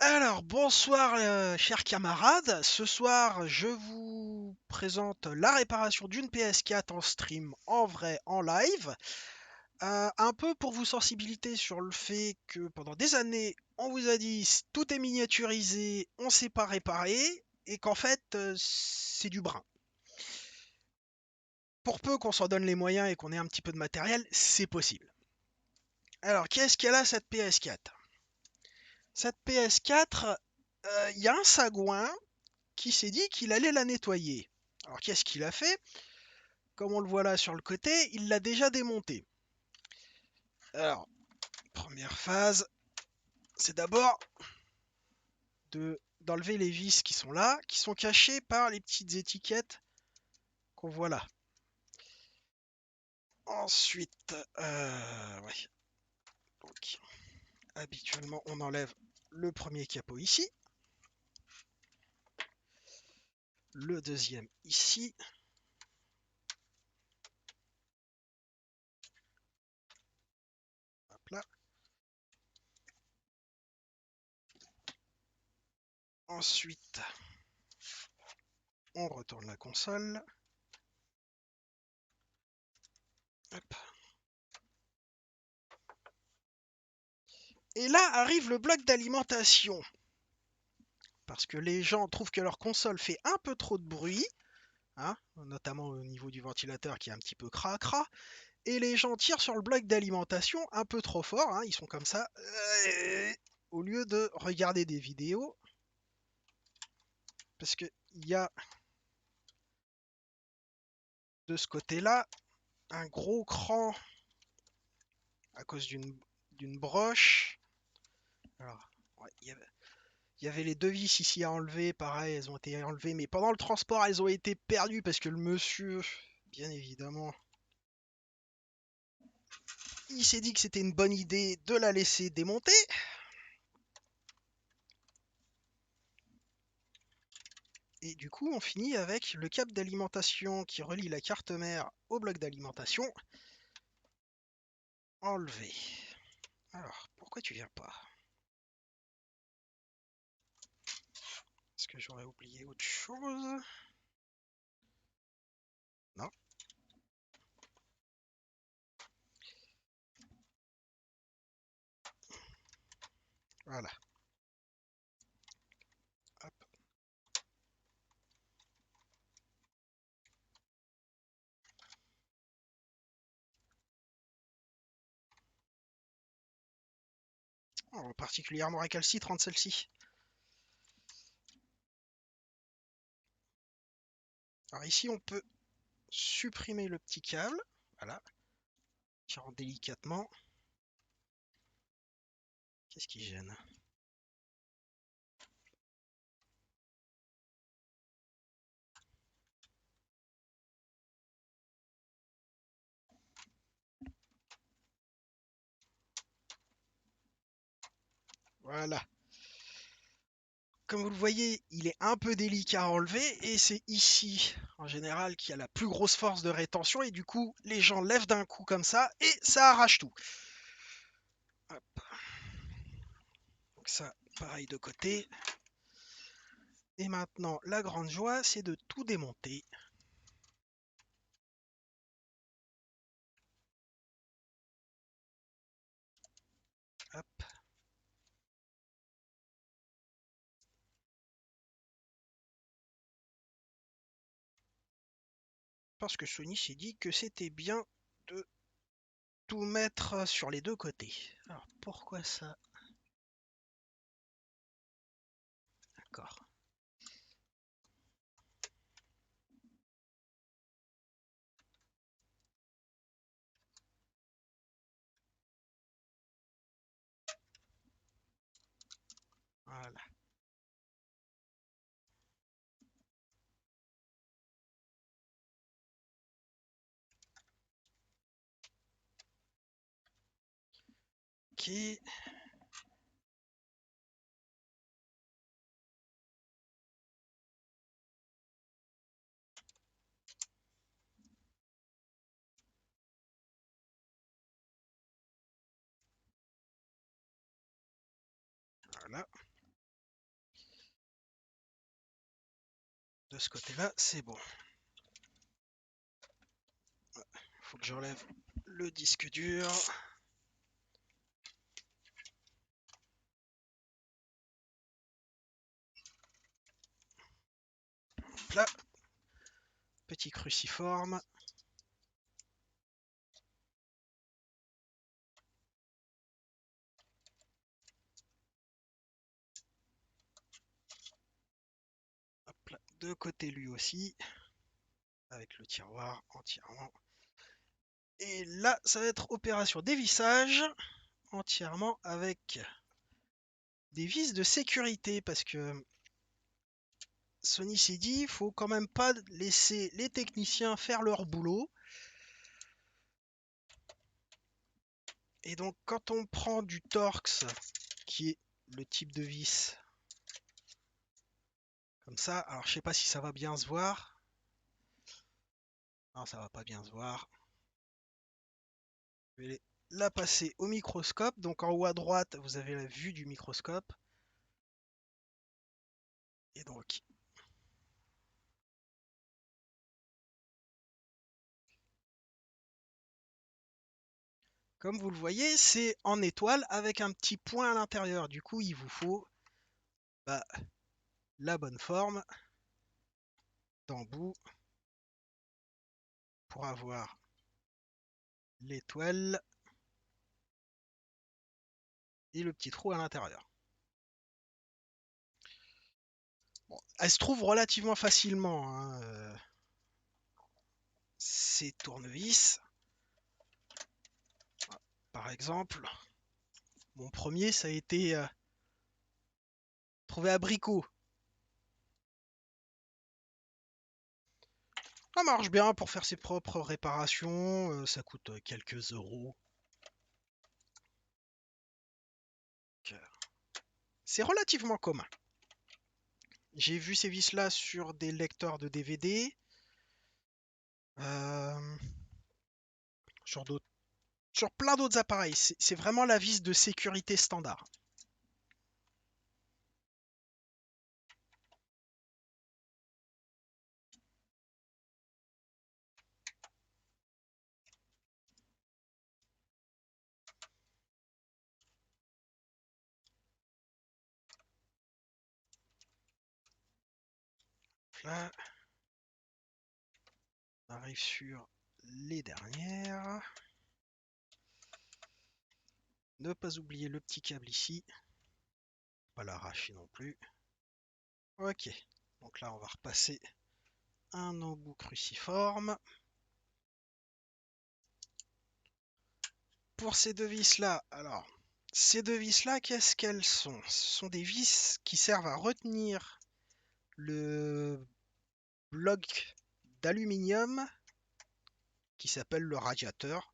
Alors, bonsoir, chers camarades. Ce soir, je vous présente la réparation d'une PS4 en stream, en vrai, en live. Un peu pour vous sensibiliser sur le fait que pendant des années, on vous a dit tout est miniaturisé, on ne sait pas réparer, et qu'en fait, c'est du brin. Pour peu qu'on s'en donne les moyens et qu'on ait un petit peu de matériel, c'est possible. Alors, qu'est-ce qu'elle a cette PS4? Cette PS4, il y a un sagouin qui s'est dit qu'il allait la nettoyer. Alors qu'est-ce qu'il a fait? Comme on le voit là sur le côté, il l'a déjà démonté. Alors, première phase, c'est d'abord d'enlever les vis qui sont là, qui sont cachées par les petites étiquettes qu'on voit là. Ensuite, ouais. Donc, habituellement, on enlève le premier capot ici, le deuxième ici. Hop là. Ensuite, on retourne la console. Hop. Et là arrive le bloc d'alimentation. Parce que les gens trouvent que leur console fait un peu trop de bruit, hein, notamment au niveau du ventilateur qui est un petit peu cracra, et les gens tirent sur le bloc d'alimentation un peu trop fort, hein, ils sont comme ça, au lieu de regarder des vidéos, parce qu'il y a de ce côté-là un gros cran à cause d'une broche. Alors, ouais, il y avait les deux vis ici à enlever, pareil, elles ont été enlevées, mais pendant le transport, elles ont été perdues parce que le monsieur, bien évidemment, il s'est dit que c'était une bonne idée de la laisser démonter. Et du coup, on finit avec le câble d'alimentation qui relie la carte mère au bloc d'alimentation. Enlevé. Alors, pourquoi tu viens pas? Est-ce que j'aurais oublié autre chose? Non. Voilà. Hop. Oh, particulièrement récalcitrante celle-ci. Alors ici, on peut supprimer le petit câble. Voilà. Tirant délicatement. Qu'est-ce qui gêne? Voilà. Comme vous le voyez, il est un peu délicat à enlever et c'est ici, en général, qu'il y a la plus grosse force de rétention et du coup, les gens lèvent d'un coup comme ça et ça arrache tout. Hop. Donc ça, pareil de côté. Et maintenant, la grande joie, c'est de tout démonter. Hop. Parce que Sony s'est dit que c'était bien de tout mettre sur les deux côtés. Alors, pourquoi ça? D'accord. Voilà. Ok. Voilà. De ce côté-là, c'est bon. Faut que j'enlève le disque dur. Là, petit cruciforme. Hop là, de côté lui aussi, avec le tiroir entièrement. Et là, ça va être opération dévissage, entièrement avec des vis de sécurité, parce que Sony s'est dit, faut quand même pas laisser les techniciens faire leur boulot. Et donc, quand on prend du Torx, qui est le type de vis, comme ça, alors je sais pas si ça va bien se voir. Non, ça va pas bien se voir. Je vais la passer au microscope. Donc en haut à droite, vous avez la vue du microscope. Et donc, comme vous le voyez, c'est en étoile avec un petit point à l'intérieur. Du coup, il vous faut bah, la bonne forme d'embout pour avoir l'étoile et le petit trou à l'intérieur. Bon, elle se trouve relativement facilement, hein, ces tournevis. Par exemple, mon premier, ça a été trouvé à Brico. Ça marche bien pour faire ses propres réparations, ça coûte quelques euros. C'est relativement commun. J'ai vu ces vis-là sur des lecteurs de DVD, euh, sur plein d'autres appareils. C'est vraiment la vis de sécurité standard. Là, on arrive sur les dernières. Ne pas oublier le petit câble ici. Pas l'arracher non plus. Ok, donc là on va repasser un embout cruciforme. Pour ces deux vis-là, alors, ces deux vis-là, qu'est-ce qu'elles sont? Ce sont des vis qui servent à retenir le bloc d'aluminium qui s'appelle le radiateur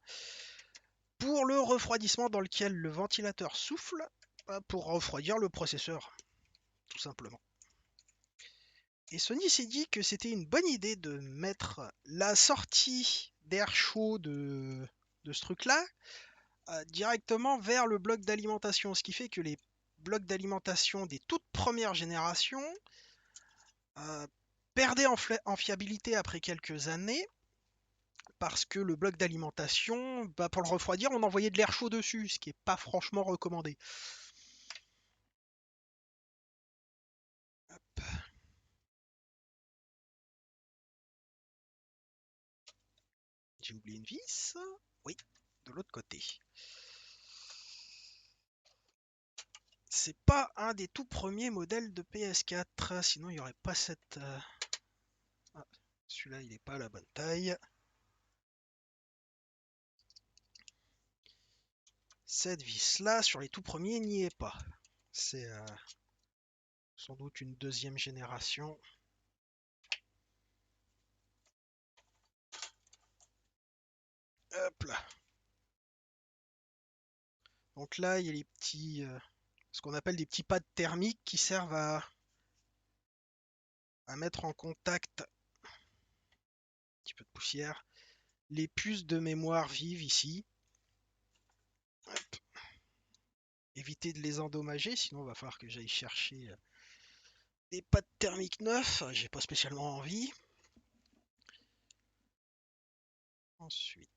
pour le refroidissement dans lequel le ventilateur souffle pour refroidir le processeur, tout simplement. Et Sony s'est dit que c'était une bonne idée de mettre la sortie d'air chaud de ce truc-là directement vers le bloc d'alimentation, ce qui fait que les blocs d'alimentation des toutes premières générations perdaient en fiabilité après quelques années parce que le bloc d'alimentation, pour le refroidir, on envoyait de l'air chaud dessus, ce qui n'est pas franchement recommandé. Hop. J'ai oublié une vis. Oui, de l'autre côté. C'est pas un des tout premiers modèles de PS4, sinon il n'y aurait pas cette... Ah, celui-là, il n'est pas à la bonne taille. Cette vis-là, sur les tout premiers, n'y est pas. C'est sans doute une deuxième génération. Hop là. Donc là, il y a les petits, ce qu'on appelle des petits pads thermiques qui servent à mettre en contact, un petit peu de poussière, les puces de mémoire vives ici. Hop. Éviter de les endommager, sinon il va falloir que j'aille chercher Des pads thermiques neufs, j'ai pas spécialement envie. Ensuite,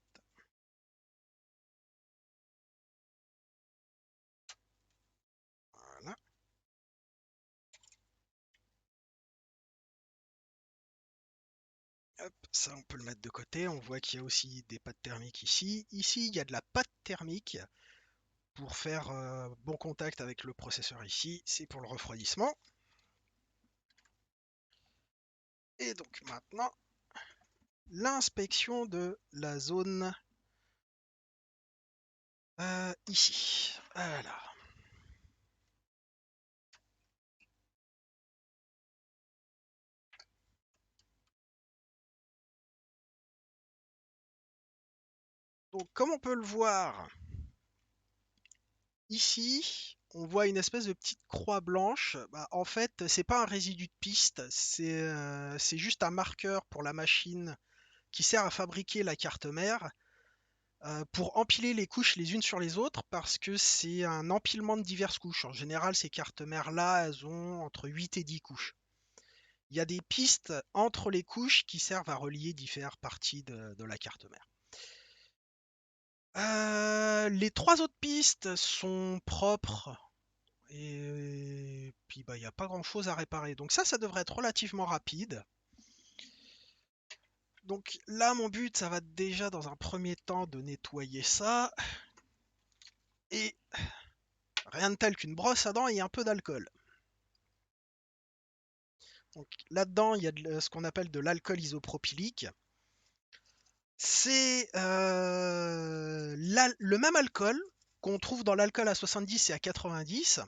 voilà. Hop, ça on peut le mettre de côté. On voit qu'il y a aussi des pads thermiques ici. Ici, il y a de la pâte thermique pour faire bon contact avec le processeur ici. C'est pour le refroidissement. Et donc maintenant, l'inspection de la zone ici. Voilà. Donc comme on peut le voir ici, on voit une espèce de petite croix blanche. Bah, en fait, c'est pas un résidu de piste, c'est juste un marqueur pour la machine qui sert à fabriquer la carte mère pour empiler les couches les unes sur les autres parce que c'est un empilement de diverses couches. En général, ces cartes mères-là, elles ont entre 8 et 10 couches. Il y a des pistes entre les couches qui servent à relier différentes parties de la carte mère. Les trois autres pistes sont propres et puis bah il n'y a pas grand chose à réparer. Donc ça devrait être relativement rapide. Donc là mon but ça va être déjà dans un premier temps de nettoyer ça. Et rien de tel qu'une brosse à dents et un peu d'alcool. Donc là-dedans il y a ce qu'on appelle de l'alcool isopropylique. C'est le même alcool qu'on trouve dans l'alcool à 70 et à 90.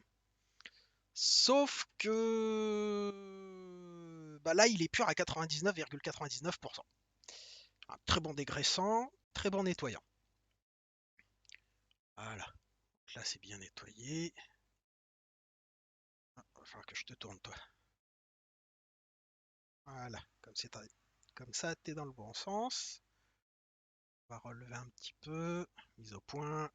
Sauf que bah là, il est pur à 99,99%. Un très bon dégraissant, très bon nettoyant. Voilà. Donc là, c'est bien nettoyé. Ah, va falloir que je te tourne, toi. Voilà. Comme ça, t'es dans le bon sens. On va relever un petit peu. Mise au point.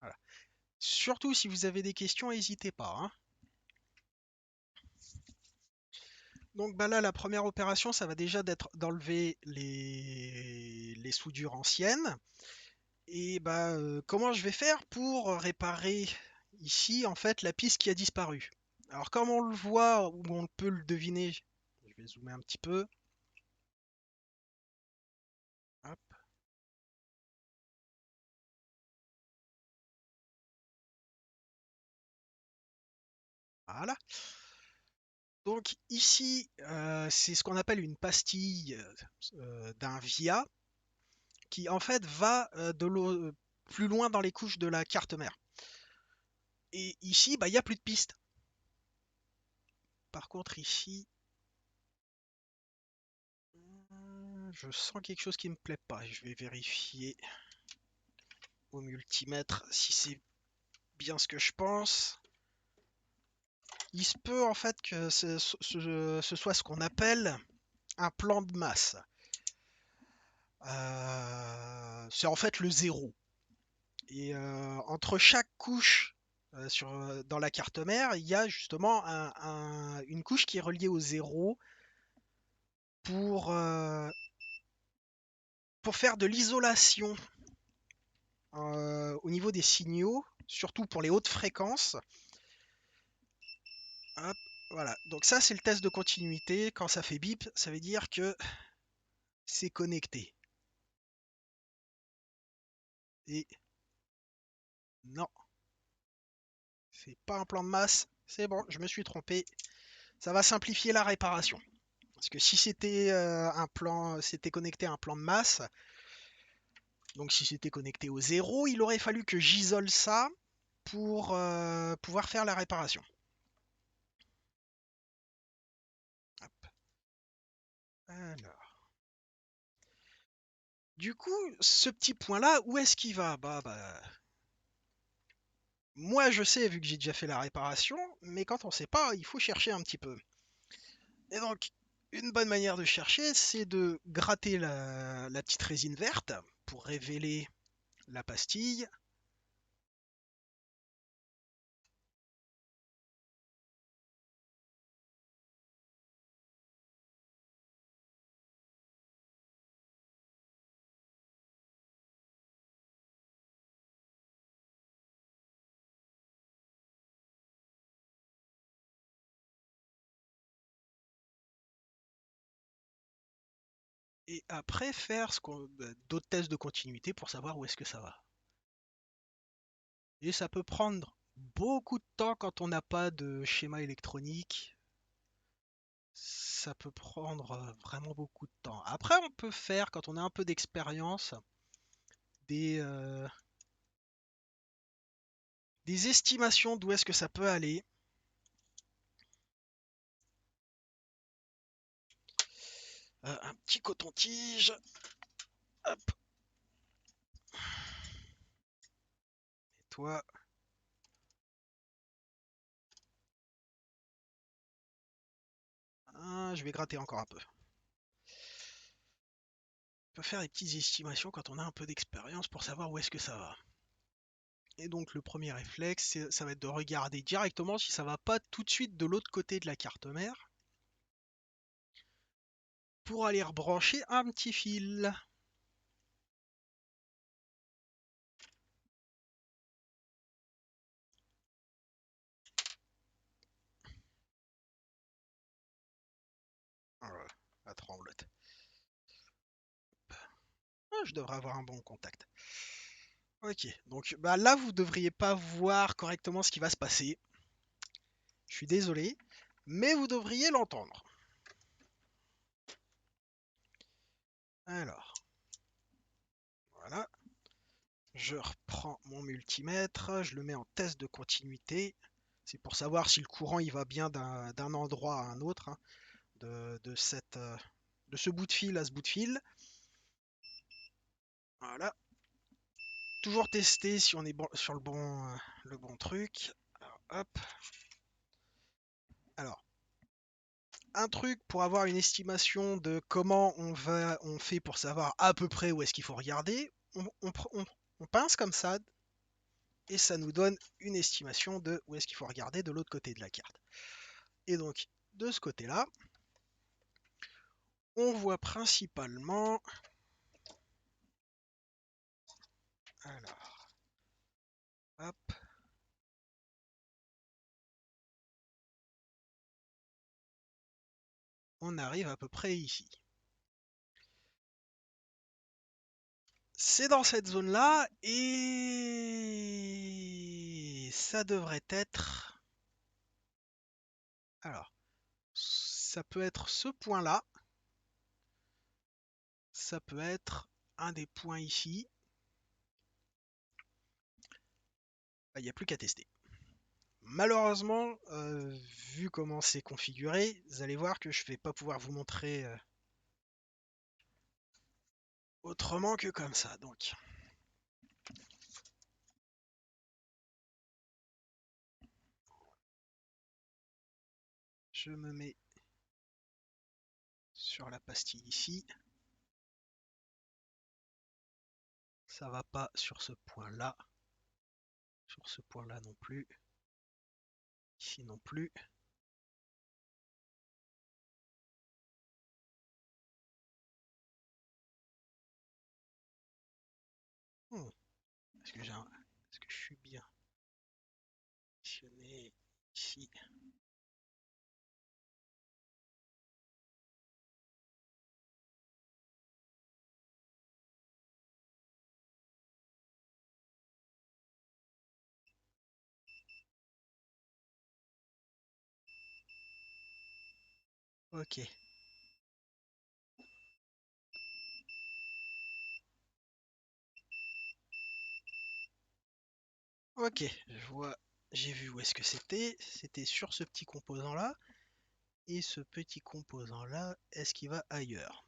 Voilà. Surtout, si vous avez des questions, n'hésitez pas, hein. Donc bah là, la première opération, ça va déjà d'être d'enlever les soudures anciennes. Et bah, comment je vais faire pour réparer ici, en fait, la piste qui a disparu? Alors, comme on le voit ou on peut le deviner, je vais zoomer un petit peu. Hop, voilà. Donc ici, c'est ce qu'on appelle une pastille d'un via qui en fait va plus loin dans les couches de la carte mère. Et ici, bah, il n'y a plus de piste. Par contre, ici, je sens quelque chose qui me plaît pas. Je vais vérifier au multimètre si c'est bien ce que je pense. Il se peut en fait que ce soit ce qu'on appelle un plan de masse. C'est en fait le zéro. Et entre chaque couche dans la carte mère, il y a justement une couche qui est reliée au zéro pour, euh, pour faire de l'isolation au niveau des signaux, surtout pour les hautes fréquences. Hop, voilà. Donc ça, c'est le test de continuité. Quand ça fait bip, ça veut dire que c'est connecté. Et non, c'est pas un plan de masse. C'est bon, je me suis trompé. Ça va simplifier la réparation. Parce que si c'était c'était connecté à un plan de masse, donc si c'était connecté au zéro, il aurait fallu que j'isole ça pour pouvoir faire la réparation. Hop. Alors. Du coup, ce petit point-là, où est-ce qu'il va? Bah, moi je sais vu que j'ai déjà fait la réparation, mais quand on sait pas, il faut chercher un petit peu. Et donc, une bonne manière de chercher, c'est de gratter la petite résine verte pour révéler la pastille. et après faire d'autres tests de continuité pour savoir où est-ce que ça va. Et ça peut prendre beaucoup de temps quand on n'a pas de schéma électronique. Ça peut prendre vraiment beaucoup de temps. Après, on peut faire, quand on a un peu d'expérience, des, euh, des estimations d'où est-ce que ça peut aller. Un petit coton-tige. Hop. Et toi. Je vais gratter encore un peu. On peut faire des petites estimations quand on a un peu d'expérience pour savoir où est-ce que ça va. Et donc le premier réflexe, ça va être de regarder directement si ça va pas tout de suite de l'autre côté de la carte mère pour aller rebrancher un petit fil. Voilà, la tremblote. Je devrais avoir un bon contact. Ok, donc bah là vous devriez pas voir correctement ce qui va se passer. Je suis désolé, mais vous devriez l'entendre. Alors, voilà. Je reprends mon multimètre, je le mets en test de continuité. C'est pour savoir si le courant il va bien d'un endroit à un autre, hein, de ce bout de fil à ce bout de fil. Voilà. Toujours tester si on est bon, sur le bon truc. Alors, hop. Alors, un truc pour avoir une estimation de comment on fait pour savoir à peu près où est-ce qu'il faut regarder. On pince comme ça et ça nous donne une estimation de où est-ce qu'il faut regarder de l'autre côté de la carte. Et donc, de ce côté-là, on voit principalement... Alors, hop. On arrive à peu près ici. C'est dans cette zone-là et ça devrait être... Alors, ça peut être ce point-là, ça peut être un des points ici. Il n'y a plus qu'à tester. Malheureusement, vu comment c'est configuré, vous allez voir que je ne vais pas pouvoir vous montrer autrement que comme ça. Donc, je me mets sur la pastille ici. Ça va pas sur ce point-là. Sur ce point-là non plus. Ici non plus. Est-ce que est-ce que je suis bien positionné ici? Ok. Ok, je vois, j'ai vu où est-ce que c'était. C'était sur ce petit composant-là. Et ce petit composant-là, est-ce qu'il va ailleurs?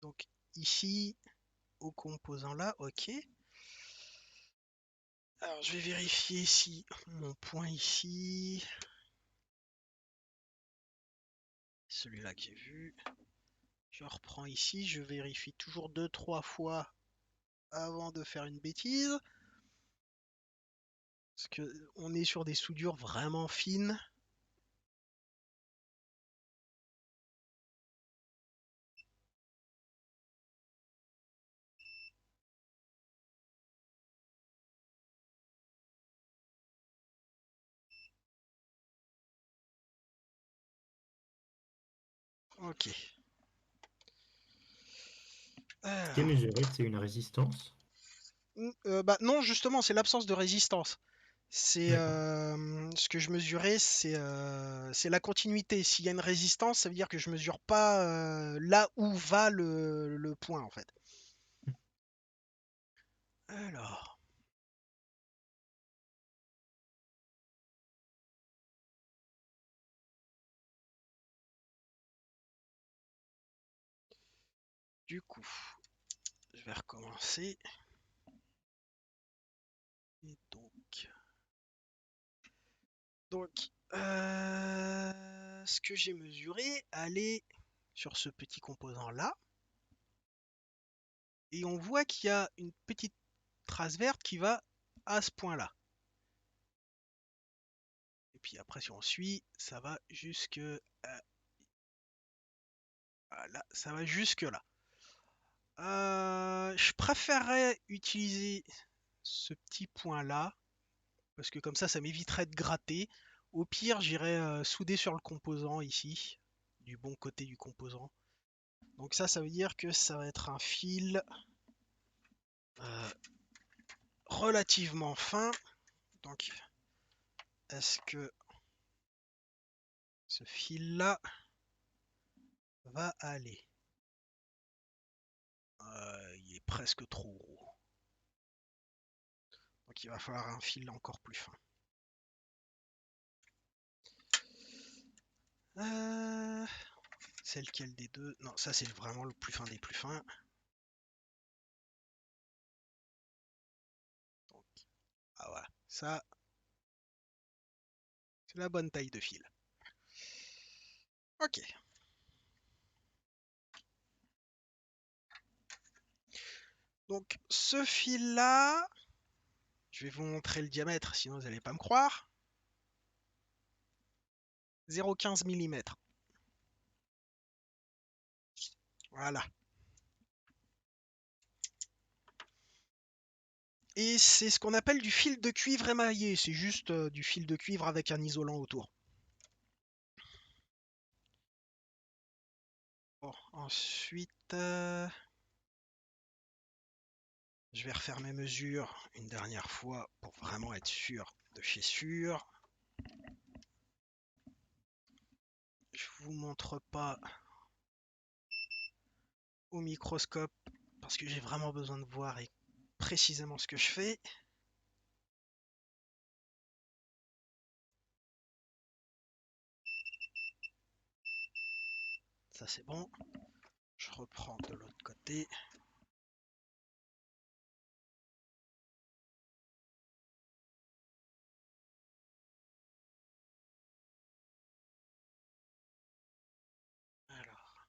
Donc ici, au composant là, ok. Alors je vais vérifier si mon point ici, celui-là que j'ai vu, je reprends ici, je vérifie toujours deux, trois fois avant de faire une bêtise. Parce que on est sur des soudures vraiment fines. Ok. Ce qui est Alors, mesuré, c'est une résistance. bah non, justement, c'est l'absence de résistance. C'est D'accord. ce que je mesurais, c'est la continuité. S'il y a une résistance, ça veut dire que je mesure pas là où va le point en fait. Alors, du coup, je vais recommencer. Et donc, ce que j'ai mesuré allait sur ce petit composant là, et on voit qu'il y a une petite trace verte qui va à ce point là. Et puis après, si on suit, ça va jusque là, ça va jusque là. Je préférerais utiliser ce petit point là parce que comme ça m'éviterait de gratter. Au pire, j'irai souder sur le composant ici, du bon côté du composant. Donc ça veut dire que ça va être un fil euh, relativement fin. Donc, est-ce que ce fil-là va aller? Il est presque trop gros. Donc il va falloir un fil encore plus fin. Euh, c'est lequel des deux? Non, ça c'est vraiment le plus fin des plus fins. Donc, ah voilà, ça c'est la bonne taille de fil. Ok. Donc ce fil-là, je vais vous montrer le diamètre, sinon vous n'allez pas me croire. 0,15 mm. Voilà. Et c'est ce qu'on appelle du fil de cuivre émaillé. C'est juste du fil de cuivre avec un isolant autour. Bon, ensuite, je vais refaire mes mesures une dernière fois pour vraiment être sûr de chez sûr. Je vous montre pas au microscope parce que j'ai vraiment besoin de voir précisément ce que je fais. Ça c'est bon. Je reprends de l'autre côté. Alors,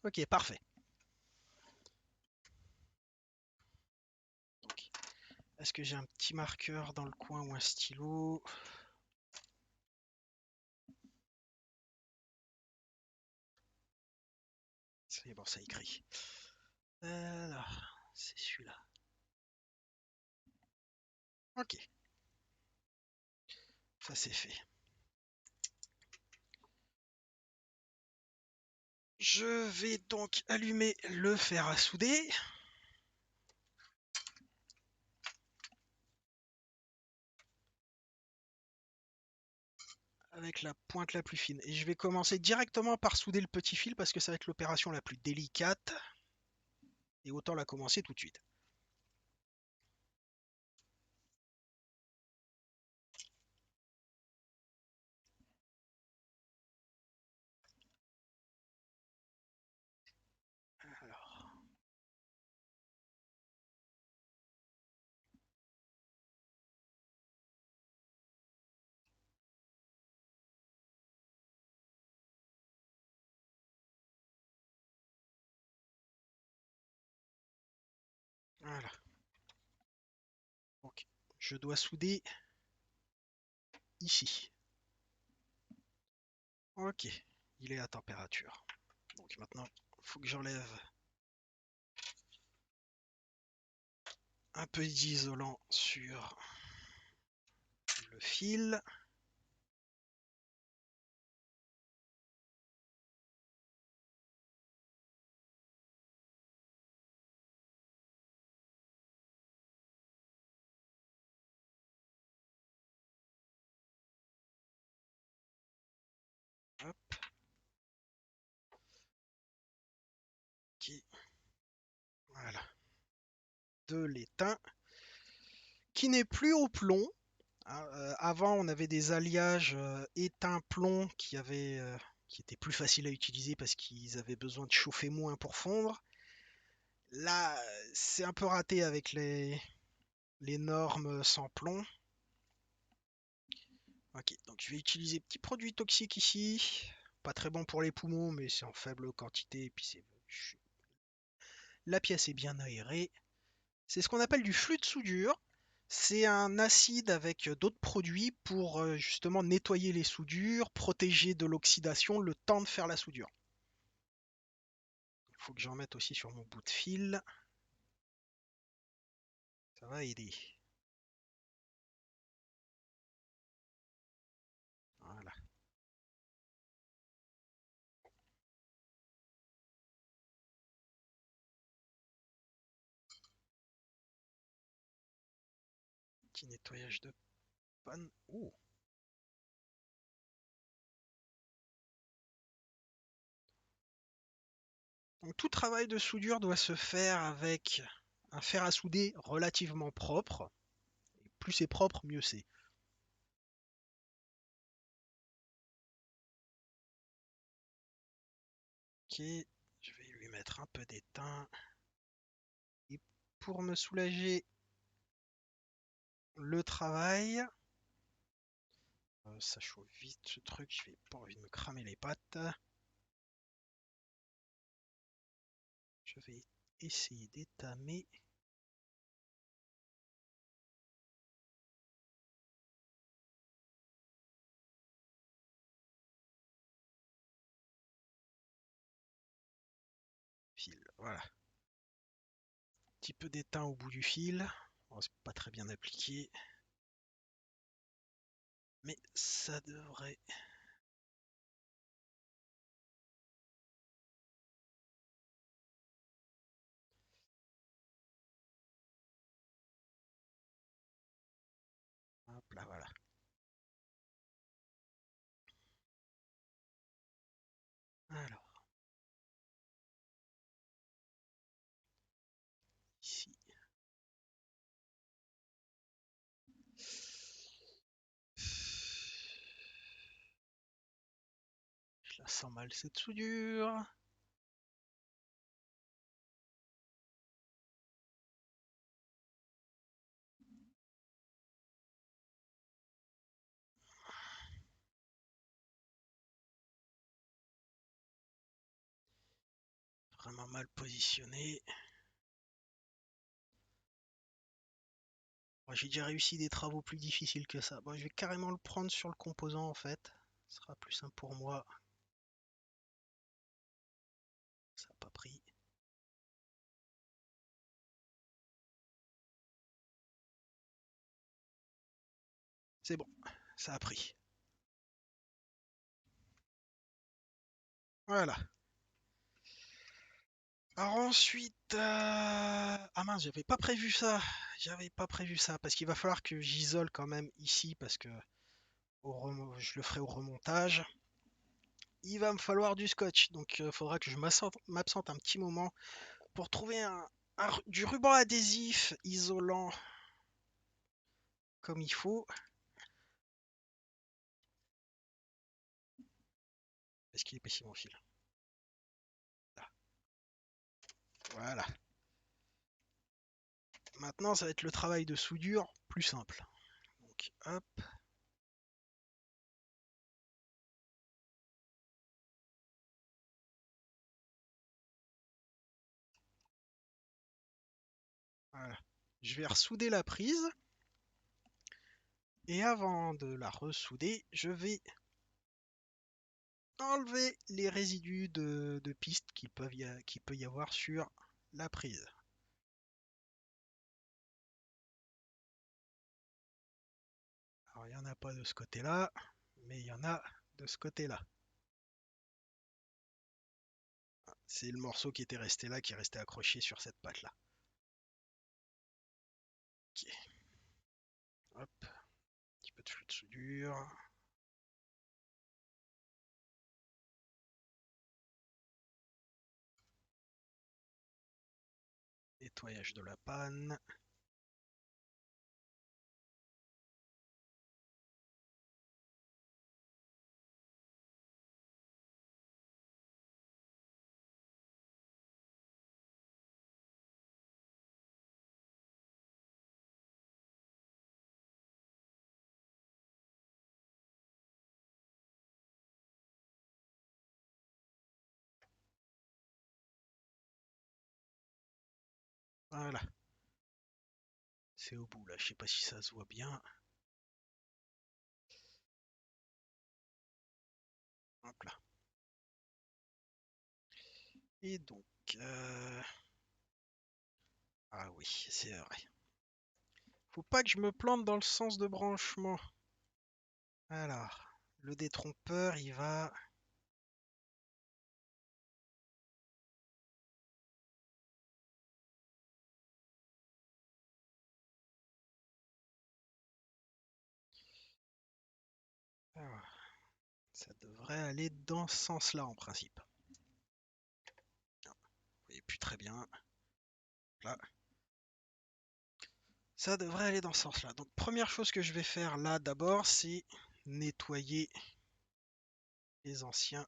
ok, parfait. Est-ce que j'ai un petit marqueur dans le coin ou un stylo? C'est bon, ça écrit. Alors, c'est celui-là. Ok, ça c'est fait. Je vais donc allumer le fer à souder. Avec la pointe la plus fine. Et je vais commencer directement par souder le petit fil parce que ça va être l'opération la plus délicate. Et autant la commencer tout de suite. Alors, voilà. Donc, je dois souder ici. Ok, il est à température. Donc maintenant, il faut que j'enlève un peu d'isolant sur le fil. Hop. Qui, voilà. De l'étain qui n'est plus au plomb. Hein. Avant, on avait des alliages étain-plomb qui étaient plus faciles à utiliser parce qu'ils avaient besoin de chauffer moins pour fondre. Là, c'est un peu raté avec les normes sans plomb. Ok, donc je vais utiliser petit produit toxique ici. Pas très bon pour les poumons, mais c'est en faible quantité. Et puis la pièce est bien aérée. C'est ce qu'on appelle du flux de soudure. C'est un acide avec d'autres produits pour justement nettoyer les soudures, protéger de l'oxydation le temps de faire la soudure. Il faut que j'en mette aussi sur mon bout de fil. Ça va aider. Voilà. Petit nettoyage de panne. Oh. Donc tout travail de soudure doit se faire avec un fer à souder relativement propre. Et plus c'est propre, mieux c'est. Ok, je vais lui mettre un peu d'étain. Et pour me soulager le travail, ça chauffe vite ce truc, je n'ai pas envie de me cramer les pattes. Je vais essayer d'étamer. Fil, voilà. Un petit peu d'étain au bout du fil. Oh, c'est pas très bien appliqué. Mais ça devrait. Hop là, voilà. Alors, ici. Je la sens mal cette soudure. Vraiment mal positionné. Bon, j'ai déjà réussi des travaux plus difficiles que ça. Bon, je vais carrément le prendre sur le composant en fait. Ce sera plus simple pour moi. Ça n'a pas pris. C'est bon, ça a pris. Voilà. Alors ensuite, ah mince, j'avais pas prévu ça. J'avais pas prévu ça parce qu'il va falloir que j'isole quand même ici parce que je le ferai au remontage. Il va me falloir du scotch, donc il faudra que je m'absente un petit moment pour trouver du ruban adhésif isolant comme il faut. Est-ce qu'il est pas si mon fil? Là. Voilà. Maintenant, ça va être le travail de soudure plus simple. Donc, hop. Voilà. Je vais ressouder la prise. Et avant de la ressouder, je vais enlever les résidus de piste qu'il peut y avoir sur la prise. Alors il n'y en a pas de ce côté-là, mais il y en a de ce côté-là. C'est le morceau qui était resté là, qui est resté accroché sur cette patte-là. Ok. Hop. Un petit peu de flux de soudure. Nettoyage de la panne. Voilà. C'est au bout là, je sais pas si ça se voit bien. Hop là. Et donc... Ah oui, c'est vrai. Faut pas que je me plante dans le sens de branchement. Alors, le détrompeur, il va... Alors, ça devrait aller dans ce sens-là en principe. Non, vous voyez plus très bien. Là. Ça devrait aller dans ce sens-là. Donc première chose que je vais faire là d'abord, c'est nettoyer les anciens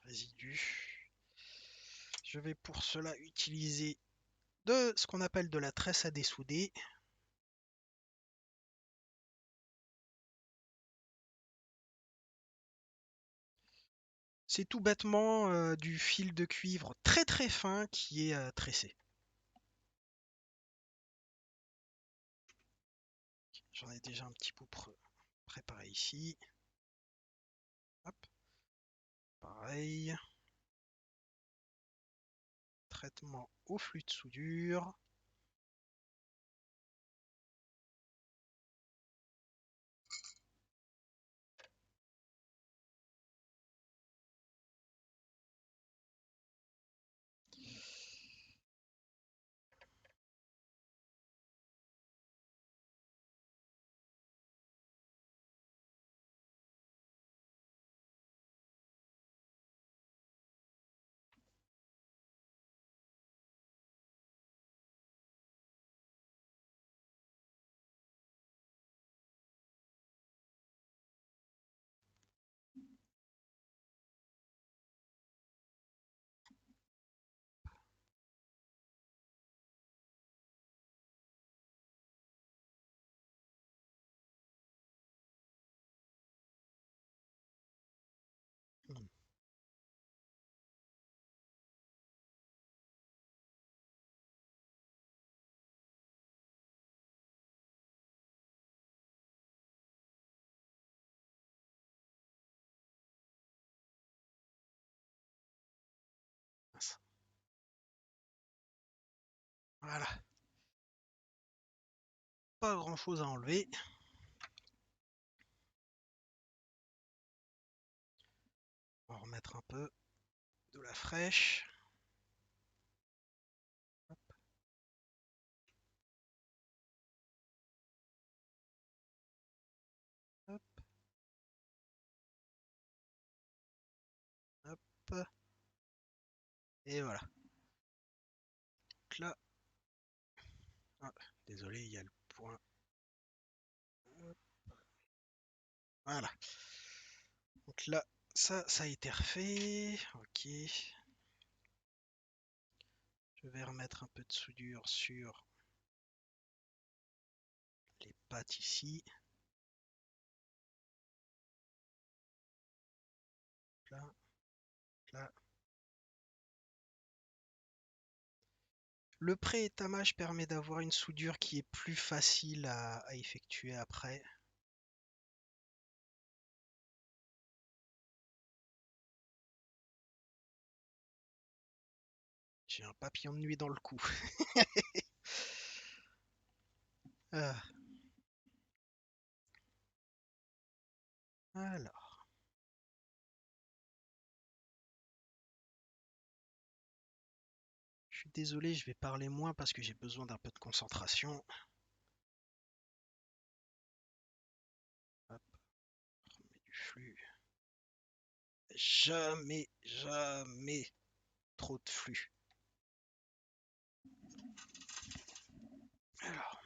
résidus. Je vais pour cela utiliser de ce qu'on appelle de la tresse à dessouder. C'est tout bêtement du fil de cuivre très très fin qui est tressé. J'en ai déjà un petit peu préparé ici. Hop, pareil. Traitement au flux de soudure. Hmm. Voilà. Pas grand chose à enlever. On va remettre un peu de la fraîche. Hop, hop. Et voilà. Donc là. Ah, désolé, il y a le point. Hop, voilà. Donc là, ça a été refait. Ok. Je vais remettre un peu de soudure sur les pattes ici. Là, là. Le pré-étamage permet d'avoir une soudure qui est plus facile à effectuer après. J'ai un papillon de nuit dans le cou. Ah, alors, je suis désolé, je vais parler moins parce que j'ai besoin d'un peu de concentration. Hop, on met du flux. Jamais, jamais trop de flux. Alors,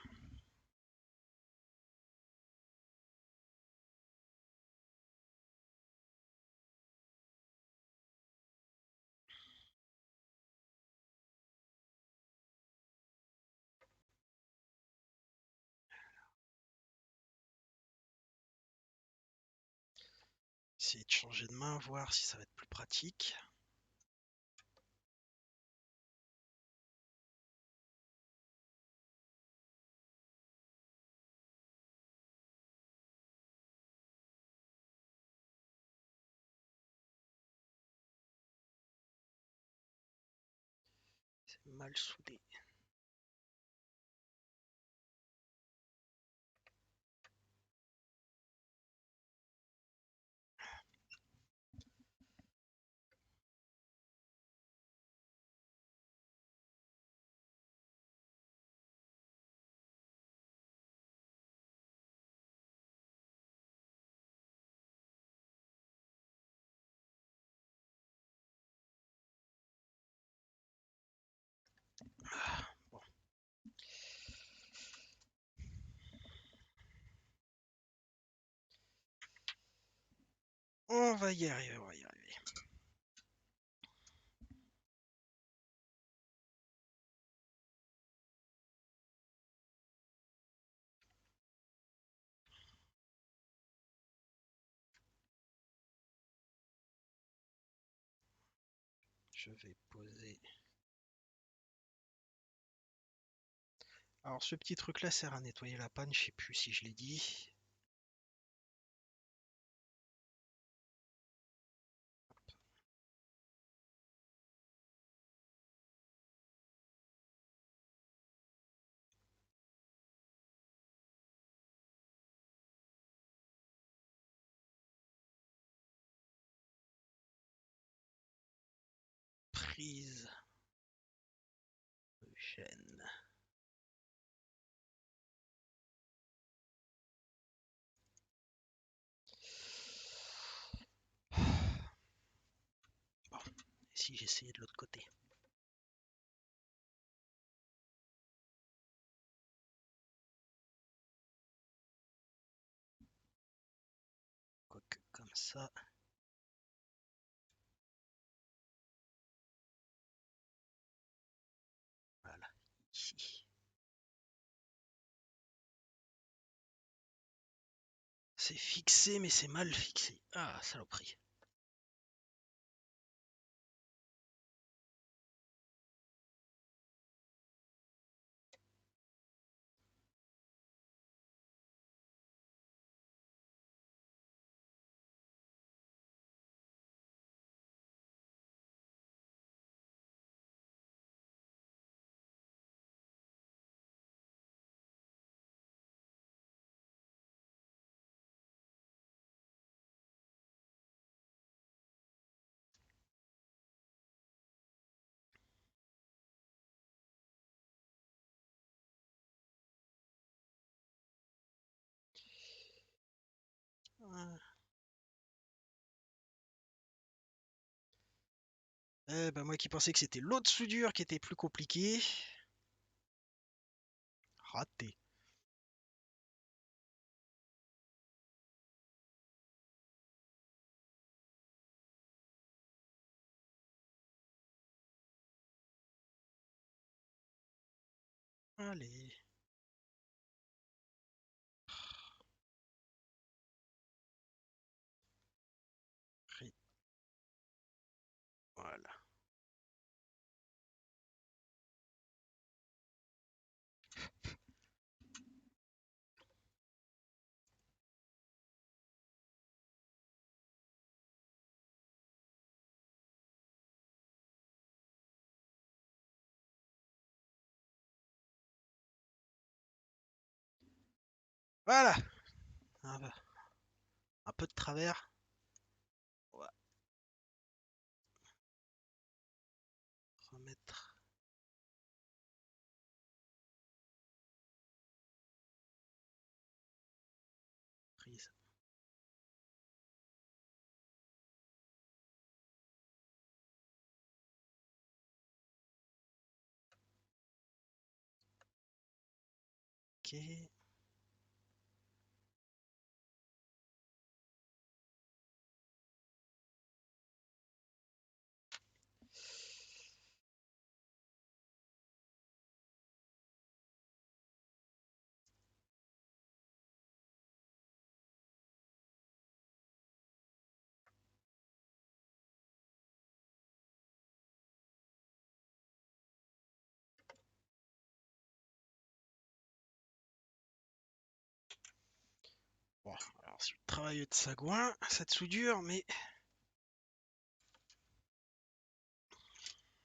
essayer de changer de main, voir si ça va être plus pratique. C'est mal soudé. Ah, bon. On va y arriver, on va y arriver. Je vais poser. Alors ce petit truc là sert à nettoyer la panne, je sais plus si je l'ai dit. Prise de chaîne. Bon, et si j'essayais de l'autre côté. Quoique comme ça. Voilà, ici. C'est fixé, mais c'est mal fixé. Ah, saloperie. Ah. Eh ben moi qui pensais que c'était l'autre soudure qui était plus compliquée. Raté. Allez. Voilà. Voilà. Un peu, un peu de travers. On va remettre. Prise. Ok. Bon, alors c'est le travail de sagouin, cette soudure, mais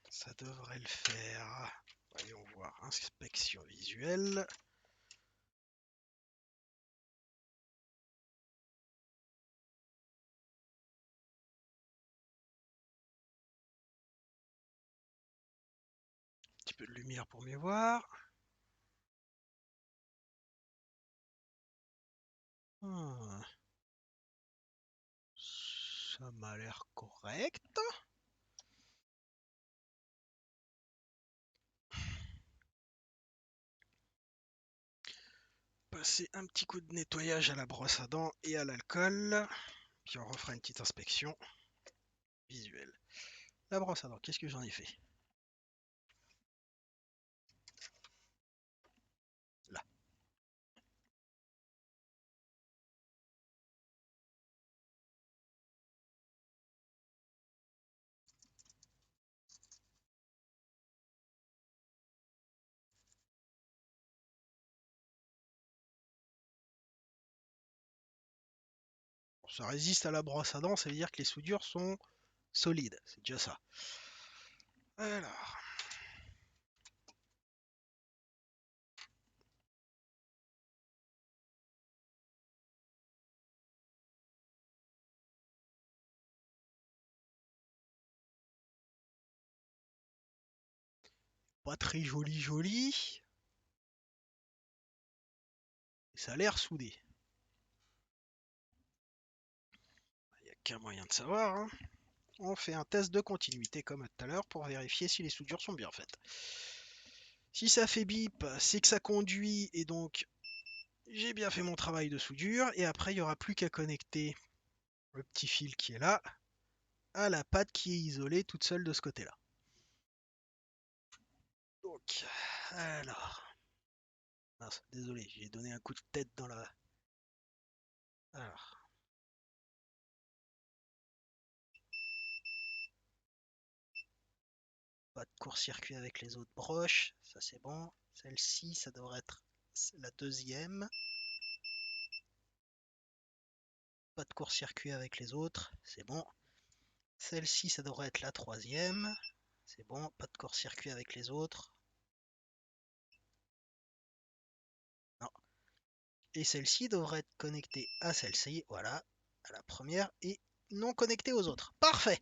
ça devrait le faire. Voyons voir. Inspection visuelle. Un petit peu de lumière pour mieux voir. Hmm. Ça m'a l'air correct. Passer un petit coup de nettoyage à la brosse à dents et à l'alcool. Puis on refera une petite inspection visuelle. La brosse à dents, qu'est-ce que j'en ai fait? Là. Bon, ça résiste à la brosse à dents, ça veut dire que les soudures sont solides. C'est déjà ça. Alors, pas très joli joli. Ça a l'air soudé. Il n'y a qu'un moyen de savoir, hein. On fait un test de continuité comme tout à l'heure pour vérifier si les soudures sont bien faites. Si ça fait bip, c'est que ça conduit et donc j'ai bien fait mon travail de soudure. Et après, il n'y aura plus qu'à connecter le petit fil qui est là à la patte qui est isolée toute seule de ce côté-là. Donc, alors. Mince, désolé, j'ai donné un coup de tête dans la. Alors. Pas de court-circuit avec les autres broches, ça c'est bon. Celle-ci, ça devrait être la deuxième. Pas de court-circuit avec les autres, c'est bon. Celle-ci, ça devrait être la troisième. C'est bon, pas de court-circuit avec les autres. Non. Et celle-ci devrait être connectée à celle-ci, voilà, à la première, et non connectée aux autres. Parfait.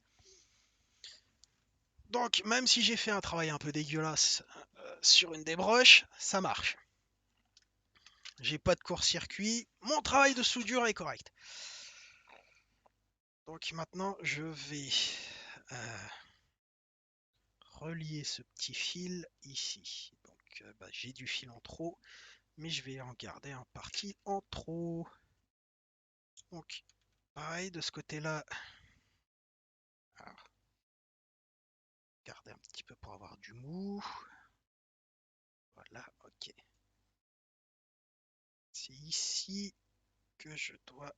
Donc, même si j'ai fait un travail un peu dégueulasse sur une des broches, ça marche. J'ai pas de court-circuit, mon travail de soudure est correct. Donc maintenant, je vais relier ce petit fil ici. Donc, j'ai du fil en trop, mais je vais en garder en partie en trop. Donc, pareil, de ce côté-là, garder un petit peu pour avoir du mou. Voilà, ok. C'est ici que je dois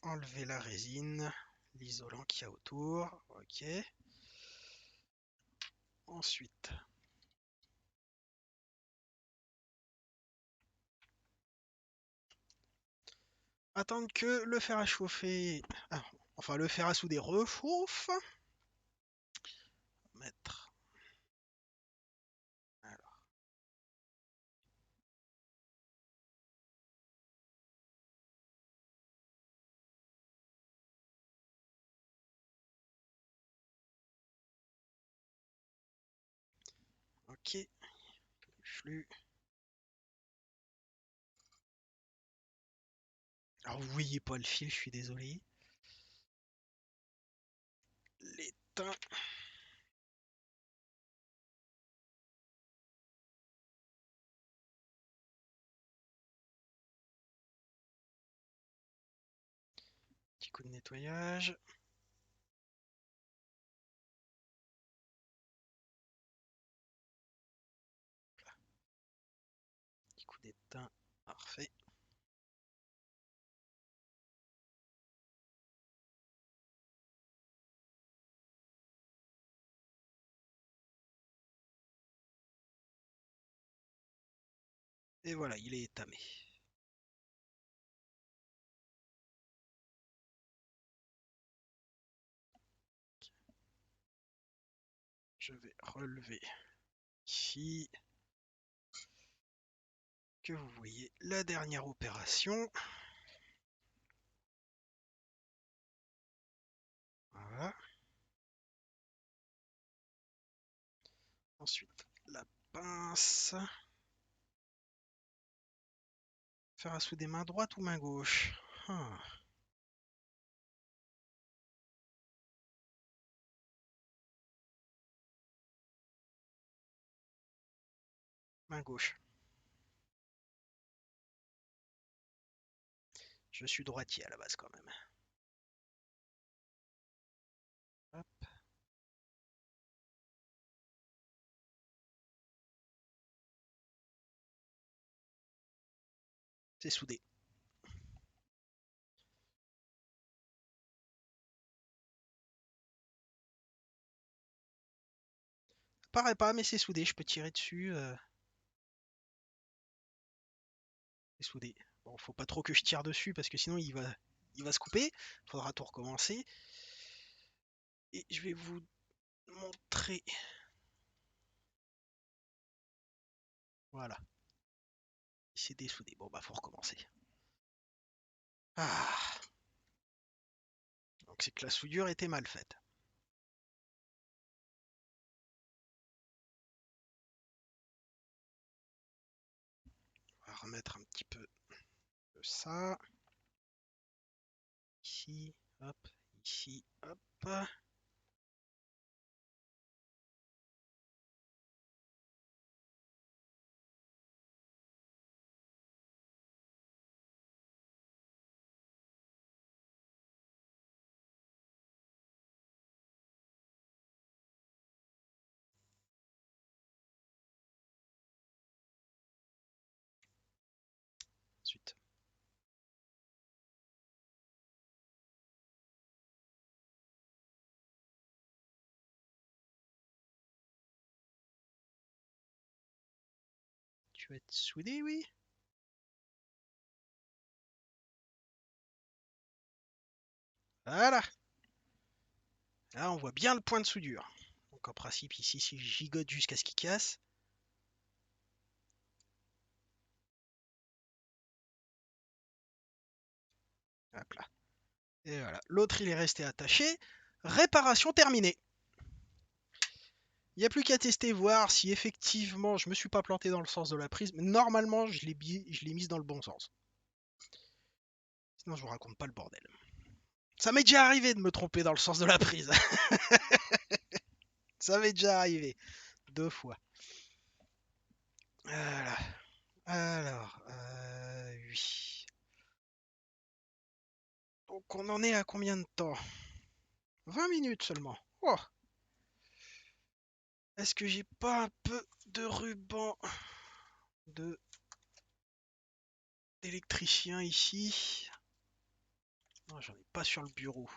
enlever la résine, l'isolant qu'il y a autour. Ok. Ensuite, attendre que le fer à chauffer, enfin le fer à souder rechauffe. Mettre Ok. Flux. Alors vous voyez pas le fil, je suis désolé. L'étain. Petit coup de nettoyage. Petit coup d'étain. Parfait. Et voilà, il est étamé. Je vais relever ici. Que vous voyez la dernière opération. Voilà. Ensuite, la pince. Faire à souder main droite ou main gauche? Main gauche. Je suis droitier à la base quand même. Hop. C'est soudé. Paraît pas, mais c'est soudé. Je peux tirer dessus. C'est soudé. Bon, faut pas trop que je tire dessus parce que sinon il va se couper. Faudra tout recommencer. Et je vais vous montrer. Voilà. C'est dessoudé. Bon, bah, faut recommencer. Ah. Donc, c'est que la soudure était mal faite. On va remettre un petit peu de ça. Ici, hop, ici, hop. Ensuite, tu vas être soudé, oui. Voilà. Là, on voit bien le point de soudure. Donc, en principe, ici, si je gigote jusqu'à ce qu'il casse. Hop là. Et voilà. L'autre, il est resté attaché. Réparation terminée. Il n'y a plus qu'à tester, voir si effectivement je me suis pas planté dans le sens de la prise. Mais normalement, je l'ai mise dans le bon sens. Sinon, je vous raconte pas le bordel. Ça m'est déjà arrivé de me tromper dans le sens de la prise. Ça m'est déjà arrivé. 2 fois. Voilà. Alors, oui. Donc on en est à combien de temps? 20 minutes seulement. Oh. Est-ce que j'ai pas un peu de ruban de d'électricien ici? Non, j'en ai pas sur le bureau.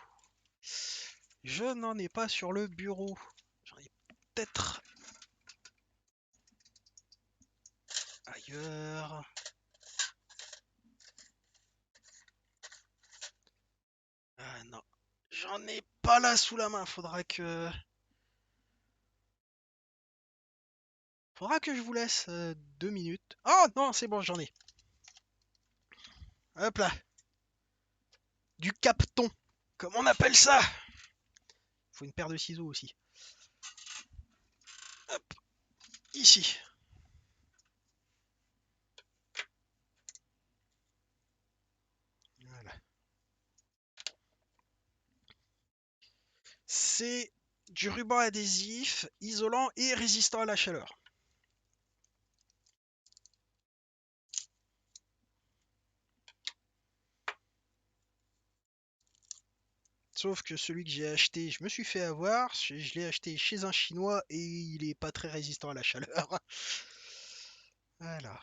Je n'en ai pas sur le bureau. J'en ai peut-être ailleurs. Ah non. J'en ai pas là sous la main. Faudra que je vous laisse 2 minutes. Oh non, c'est bon, j'en ai. Hop là. Du capton. Comme on appelle ça. Faut une paire de ciseaux aussi. Hop. ici. Voilà. C'est du ruban adhésif, isolant et résistant à la chaleur. Sauf que celui que j'ai acheté, je me suis fait avoir. Je l'ai acheté chez un Chinois et il est pas très résistant à la chaleur. Voilà.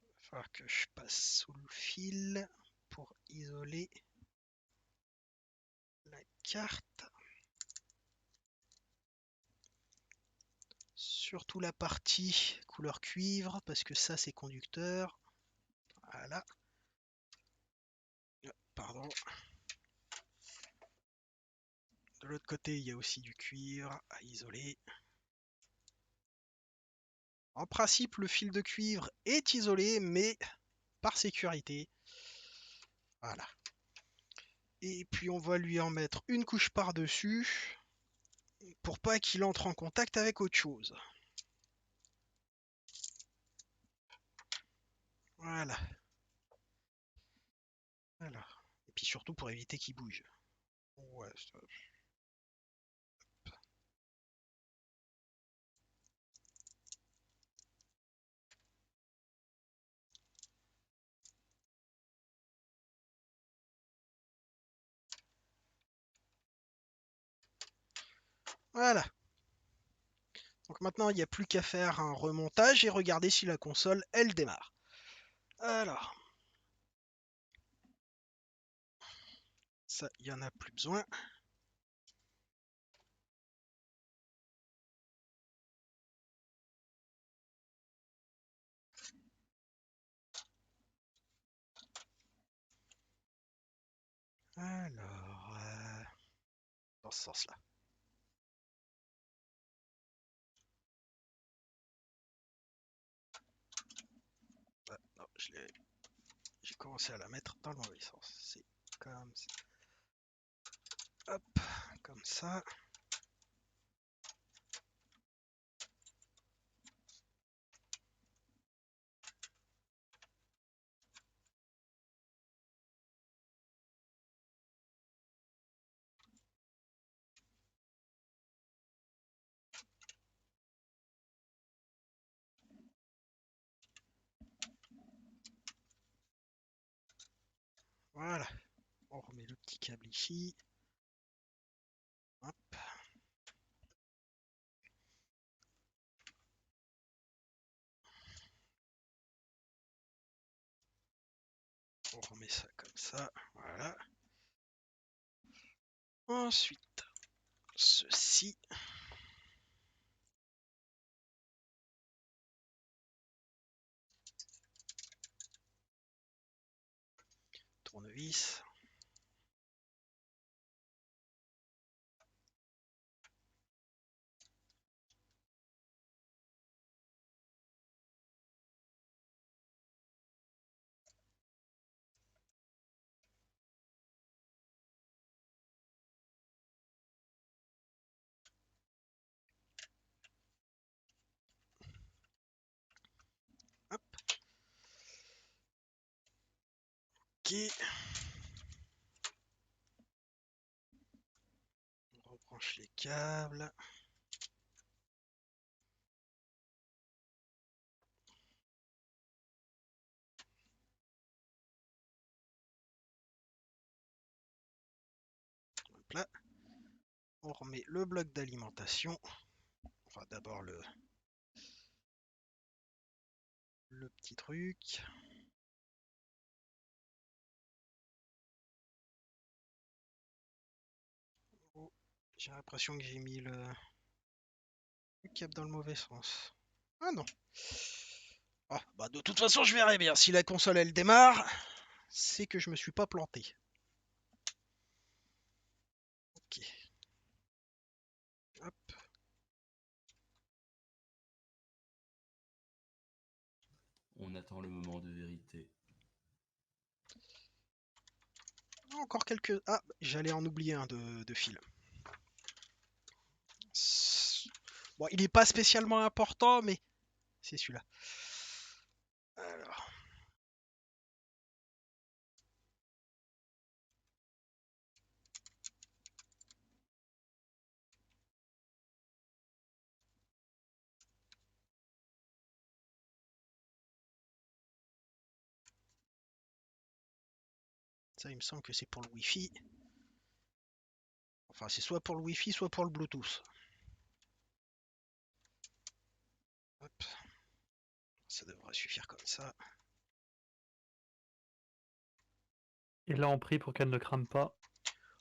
Il va falloir que je passe sous le fil pour isoler la carte. Surtout la partie couleur cuivre, parce que ça c'est conducteur. Voilà. Pardon. De l'autre côté, il y a aussi du cuivre à isoler. En principe, le fil de cuivre est isolé, mais par sécurité. Voilà. Et puis on va lui en mettre une couche par-dessus pour pas qu'il entre en contact avec autre chose. Voilà. Voilà. Et puis surtout pour éviter qu'il bouge. Ouais, voilà. Donc maintenant, il n'y a plus qu'à faire un remontage et regarder si la console, elle démarre. Alors, ça, il n'y en a plus besoin. Alors, dans ce sens-là. Ah, non, j'ai commencé à la mettre dans le mauvais sens. C'est comme ça. Hop, comme ça. Voilà. On remet le petit câble ici. Hop. On remet ça comme ça. Voilà. Ensuite, ceci. Tournevis. Hop. Ok. On rebranche les câbles. Hop là. On remet le bloc d'alimentation. Enfin, d'abord le petit truc. Oh, j'ai l'impression que j'ai mis le câble dans le mauvais sens. Ah non. Ah, bah de toute façon, je verrai bien. Si la console elle démarre, c'est que je me suis pas planté. Ok. Hop. On attend le moment de vérité. Encore quelques... Ah, j'allais en oublier un de fil. Bon, il n'est pas spécialement important, mais c'est celui-là. Alors, ça, il me semble que c'est pour le Wi-Fi. Enfin, c'est soit pour le Wi-Fi, soit pour le Bluetooth. Hop. Ça devrait suffire comme ça. Et là, on prie pour qu'elle ne crame pas.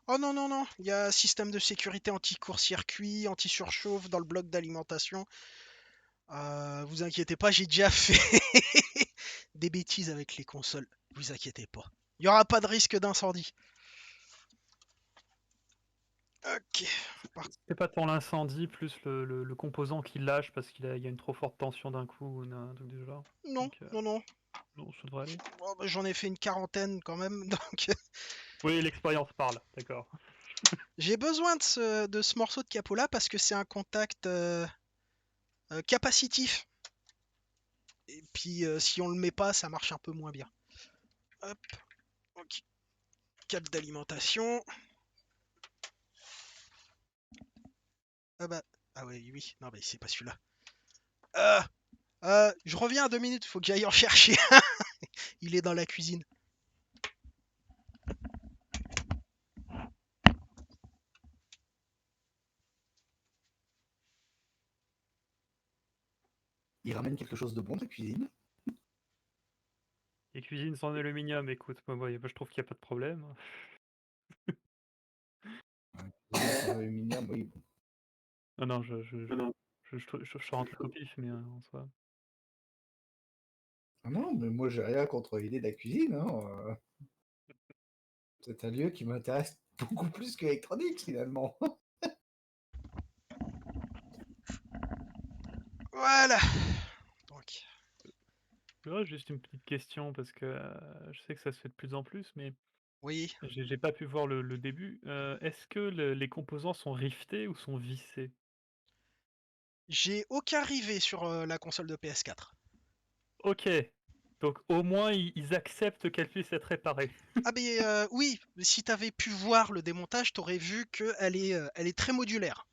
Oh non, non, non. Il y a un système de sécurité anti-court-circuit, anti-surchauffe dans le bloc d'alimentation. Vous inquiétez pas, j'ai déjà fait des bêtises avec les consoles. Vous inquiétez pas. Il n'y aura pas de risque d'incendie. Ok. C'est pas tant l'incendie, plus le composant qui lâche parce qu'il y a une trop forte tension d'un coup, ou un truc du genre. Non, Donc, non, non. non, ça devrait aller. Oh, bah, j'en ai fait une quarantaine quand même, donc Oui, l'expérience parle, d'accord. j'ai besoin de ce morceau de capot là parce que c'est un contact capacitif. Et puis si on le met pas, ça marche un peu moins bien. Hop, ok. Câble d'alimentation. Ah bah, ah oui, oui, non mais c'est pas celui-là. Je reviens à 2 minutes, faut que j'aille en chercher. Il est dans la cuisine. Il ramène quelque chose de bon de la cuisine. Les cuisines sont en aluminium, écoute, moi, je trouve qu'il n'y a pas de problème. Aluminium, oui. Non, non, je rentre au pif, mais en soi. Ah non, mais moi j'ai rien contre l'idée de la cuisine. Hein. C'est un lieu qui m'intéresse beaucoup plus que l'électronique finalement. Voilà. Donc, Ouais, juste une petite question, parce que je sais que ça se fait de plus en plus, mais oui, j'ai pas pu voir le début. Est-ce que les composants sont riftés ou sont vissés? j'ai aucun rivet sur la console de PS4. Ok, donc au moins ils acceptent qu'elle puisse être réparée. Ah mais oui, si t'avais pu voir le démontage, t'aurais vu elle est très modulaire.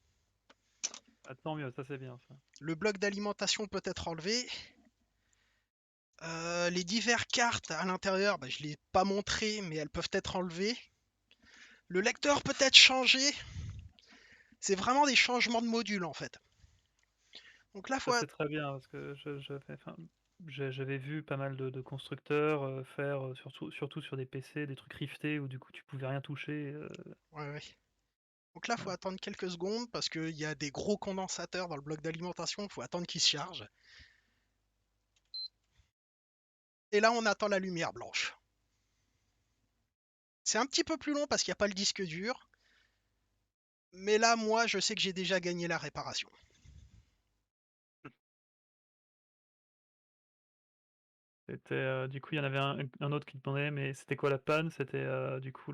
Ah, tant mieux, ça c'est bien ça. Le bloc d'alimentation peut être enlevé. Les diverses cartes à l'intérieur, bah, je ne l'ai pas montré, mais elles peuvent être enlevées. Le lecteur peut être changé. C'est vraiment des changements de module en fait. Donc là, Ça c'est très bien, parce que j'avais vu pas mal de constructeurs faire, surtout sur des PC, des trucs riftés où du coup tu pouvais rien toucher. Ouais, ouais. Donc là, faut Voilà. attendre quelques secondes parce qu'il y a des gros condensateurs dans le bloc d'alimentation. Il faut attendre qu'ils se chargent. Et là, on attend la lumière blanche. C'est un petit peu plus long parce qu'il n'y a pas le disque dur. Mais là, moi, je sais que j'ai déjà gagné la réparation. C'était, du coup, il y en avait un autre qui demandait, mais c'était quoi la panne? C'était du coup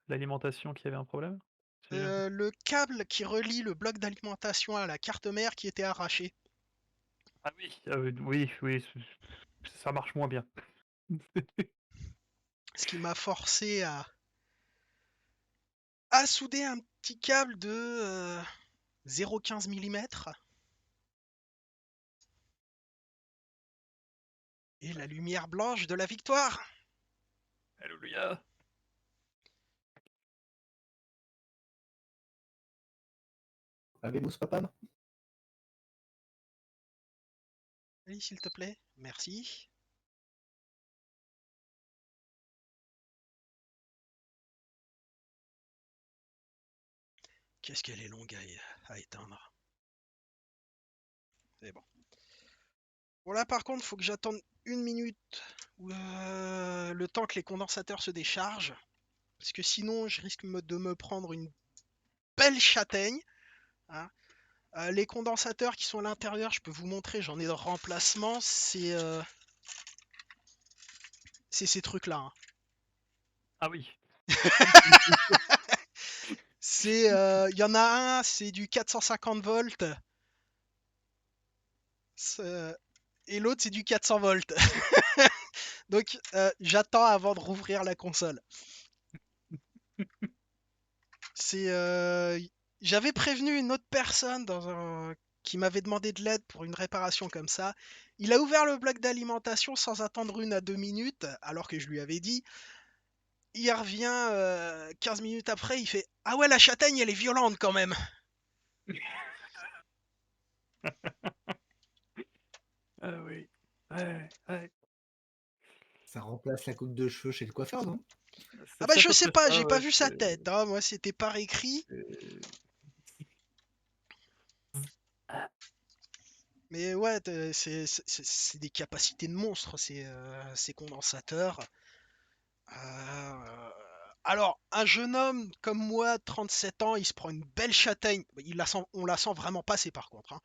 l'alimentation qui avait un problème? Si j'ai bien compris. Le câble qui relie le bloc d'alimentation à la carte mère qui était arraché. Ah oui, oui, oui, ça marche moins bien. Ce qui m'a forcé à souder un petit câble de 0,15 mm. Et la lumière blanche de la victoire. Alléluia. Avez-vous ce papane? Allez, s'il te plaît. Merci. Qu'est-ce qu'elle est longue à éteindre. C'est bon. Bon là par contre, faut que j'attende 1 minute le temps que les condensateurs se déchargent. Parce que sinon, je risque de me prendre une belle châtaigne. Hein. Les condensateurs qui sont à l'intérieur, je peux vous montrer, j'en ai de remplacement. C'est ces trucs-là. Hein. Ah oui. Il y en a un, c'est du 450 volts, et l'autre c'est du 400 volts. Donc j'attends avant de rouvrir la console. C'est, j'avais prévenu une autre personne qui m'avait demandé de l'aide pour une réparation comme ça. Il a ouvert le bloc d'alimentation sans attendre 1 à 2 minutes, alors que je lui avais dit. Il revient 15 minutes après, il fait ah ouais, la châtaigne elle est violente quand même. Ah oui. Ouais. Ça remplace la coupe de cheveux chez le coiffeur, non? Ah bah C'est à je peu sais près pas, ça, j'ai pas ouais, vu sa tête, hein. Moi c'était par écrit. Mais ouais, c'est des capacités de monstre, ces condensateurs. Alors, un jeune homme comme moi, 37 ans, il se prend une belle châtaigne. On la sent vraiment passer par contre, hein.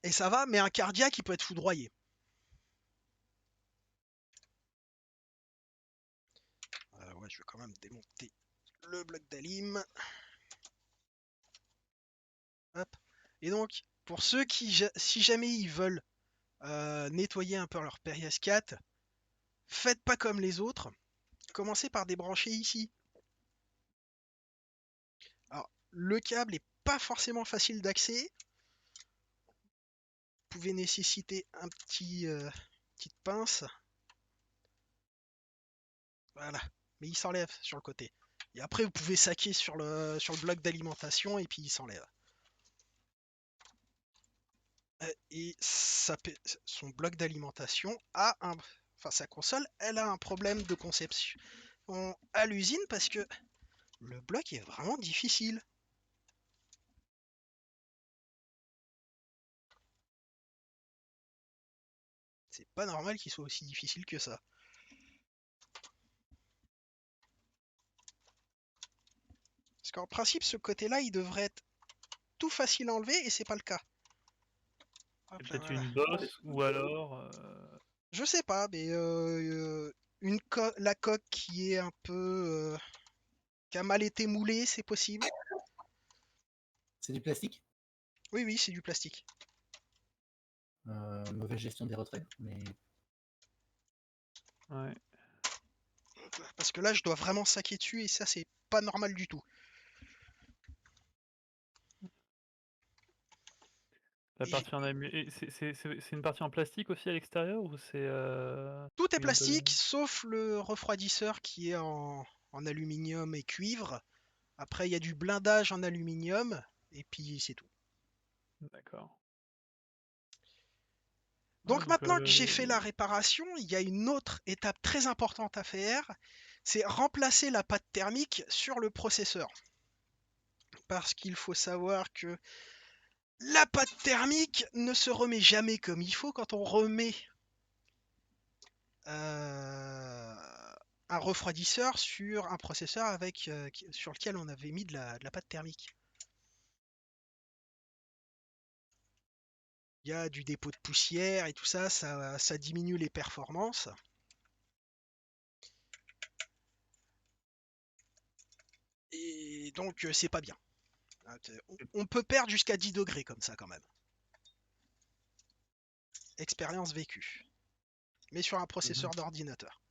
Et ça va, mais un cardiaque, il peut être foudroyé. Ouais, je vais quand même démonter le bloc d'alim. Hop. Et donc, pour ceux si jamais ils veulent nettoyer un peu leur PS4, faites pas comme les autres. Commencez par débrancher ici. Alors, le câble est pas forcément facile d'accès. Vous pouvez nécessiter petite pince. Voilà. Mais il s'enlève sur le côté. Et après, vous pouvez saquer sur le bloc d'alimentation et puis il s'enlève. Et son bloc d'alimentation enfin sa console, elle a un problème de conception à l'usine parce que le bloc est vraiment difficile. C'est pas normal qu'il soit aussi difficile que ça. Parce qu'en principe, ce côté-là, il devrait être tout facile à enlever et c'est pas le cas. Hop là, peut-être voilà. une bosse ou alors. Je sais pas, mais la coque qui est un peu qui a mal été moulée, c'est possible. C'est du plastique? Oui, oui, c'est du plastique. Mauvaise gestion des retraits, mais Ouais. Parce que là, je dois vraiment saquer dessus et ça, c'est pas normal du tout. La Et partie en c'est une partie en plastique aussi à l'extérieur ou c'est tout est il y a un peu de- plastique, sauf le refroidisseur qui est en aluminium et cuivre. Après, il y a du blindage en aluminium et puis c'est tout. D'accord. Ouais, Donc donc maintenant que j'ai fait la réparation, il y a une autre étape très importante à faire, c'est remplacer la pâte thermique sur le processeur. Parce qu'il faut savoir que la pâte thermique ne se remet jamais comme il faut quand on remet euh, un refroidisseur sur un processeur sur lequel on avait mis de la pâte thermique. Il y a du dépôt de poussière et tout ça, ça diminue les performances. Et donc c'est pas bien. On peut perdre jusqu'à 10 degrés comme ça quand même. Expérience vécue. Mais sur un processeur d'ordinateur.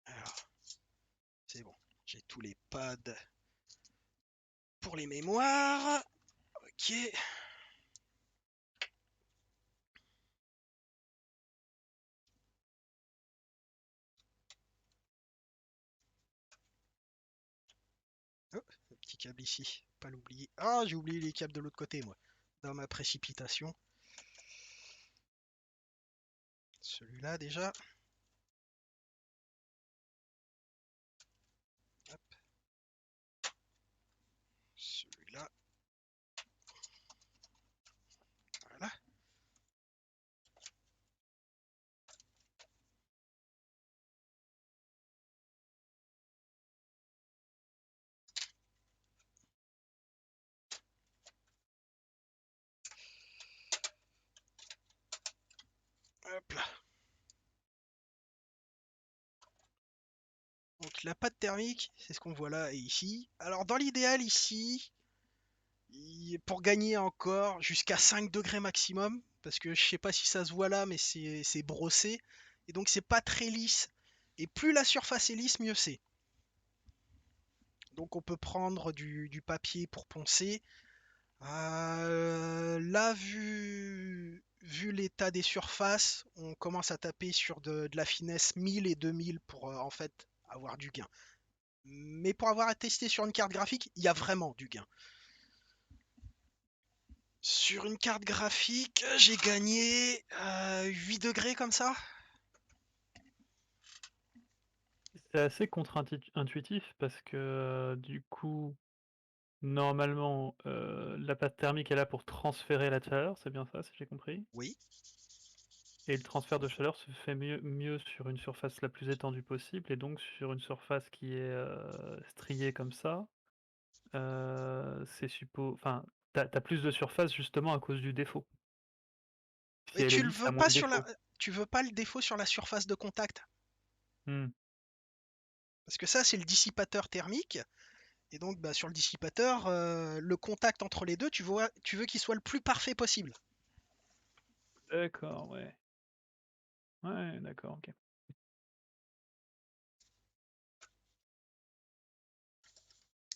Alors, c'est bon. J'ai tous les pads pour les mémoires. Ok. Oh, le petit câble ici. Pas l'oublier. Ah, j'ai oublié les câbles de l'autre côté, moi. Dans ma précipitation. Celui-là déjà. Hop. Celui-là. Voilà. Hop là. Donc la pâte thermique, c'est ce qu'on voit là et ici. Alors dans l'idéal ici, pour gagner encore jusqu'à 5 degrés maximum, parce que je sais pas si ça se voit là, mais c'est brossé, et donc c'est pas très lisse. Et plus la surface est lisse, mieux c'est. Donc on peut prendre du papier pour poncer. Là, vu l'état des surfaces, on commence à taper sur de la finesse 1000 et 2000 pour en fait avoir du gain. Mais pour avoir testé sur une carte graphique, il y a vraiment du gain. Sur une carte graphique, j'ai gagné 8 degrés comme ça. C'est assez contre-intuitif parce que du coup, normalement, la pâte thermique est là pour transférer la chaleur, c'est bien ça, si j'ai compris? Oui. Et le transfert de chaleur se fait mieux sur une surface la plus étendue possible, et donc sur une surface qui est striée comme ça, enfin, t'as plus de surface justement à cause du défaut. Si Et elle est tu le lisse, veux t'as moins pas de sur la, défaut. tu veux pas le défaut sur la surface de contact, Hmm. parce que ça c'est le dissipateur thermique. Et donc bah, sur le dissipateur, le contact entre les deux, tu veux qu'il soit le plus parfait possible. D'accord, ouais. Ouais, d'accord, ok.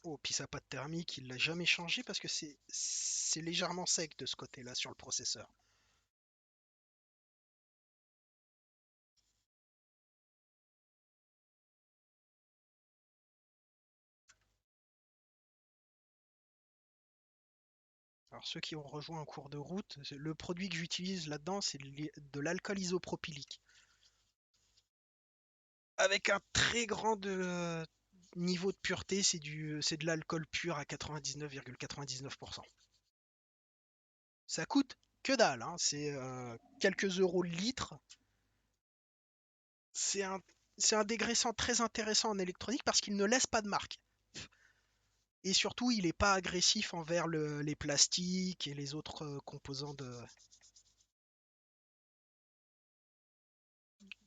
Oh, puis sa pâte thermique, il l'a jamais changé parce que c'est légèrement sec de ce côté-là sur le processeur. Alors ceux qui ont rejoint en cours de route, le produit que j'utilise là-dedans, c'est de l'alcool isopropylique. Avec un très grand niveau de pureté, c'est de l'alcool pur à 99,99%. Ça coûte que dalle, hein, c'est quelques euros le litre. C'est un, c'est un dégraissant très intéressant en électronique parce qu'il ne laisse pas de marque. Et surtout, il n'est pas agressif envers les plastiques et les autres composants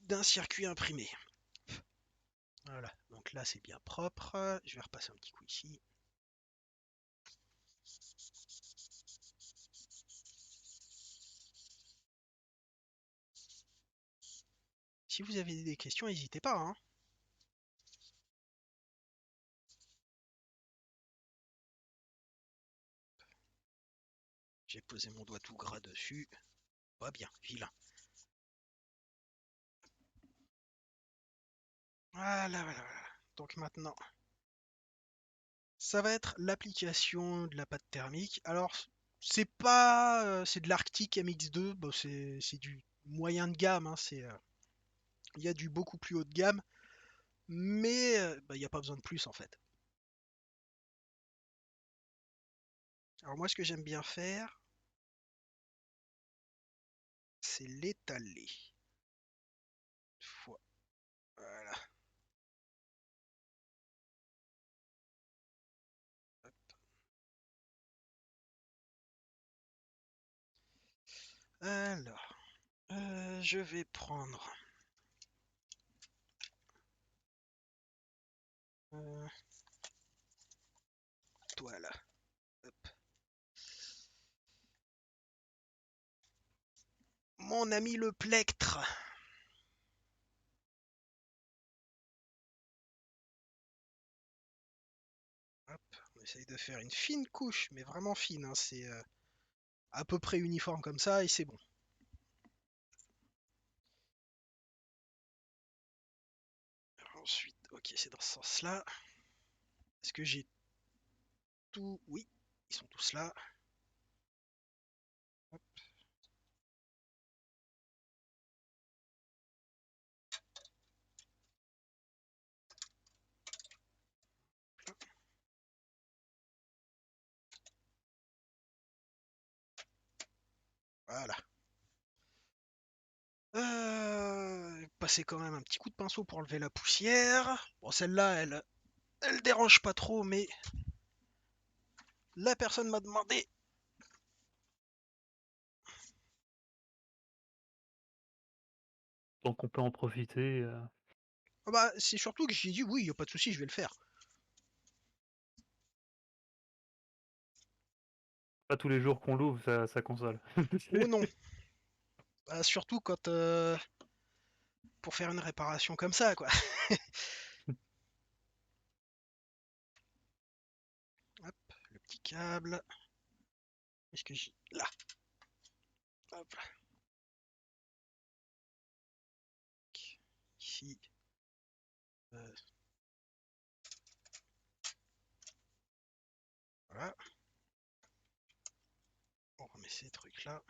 d'un circuit imprimé. Voilà, donc là c'est bien propre. Je vais repasser un petit coup ici. Si vous avez des questions, n'hésitez pas, hein. J'ai posé mon doigt tout gras dessus. Pas bien, vilain. Voilà, voilà, voilà. Donc maintenant, ça va être l'application de la pâte thermique. Alors, c'est de l'Arctic MX2. Bon, c'est du moyen de gamme, hein. Il y a du beaucoup plus haut de gamme, mais bah, il n'y a pas besoin de plus en fait. Alors moi, ce que j'aime bien faire, c'est l'étaler. Voilà. Alors, je vais prendre euh, voilà. Hop. Mon ami le plectre. Hop. On essaye de faire une fine couche, mais vraiment fine, hein. C'est à peu près uniforme comme ça et c'est bon. Alors ensuite, ok, c'est dans ce sens-là. Est-ce que j'ai tout? Oui, ils sont tous là. Hop. Voilà. Passer quand même un petit coup de pinceau pour enlever la poussière. Bon, celle-là, elle dérange pas trop, mais la personne m'a demandé. Donc on peut en profiter. Ah bah, c'est surtout que j'ai dit oui, y a pas de souci, je vais le faire. Pas tous les jours qu'on l'ouvre sa console. Oh non. Bah, surtout quand pour faire une réparation comme ça, quoi. Hop, le petit câble. Est-ce que j'ai là? Hop, ici. Euh, voilà. On remet ces trucs là.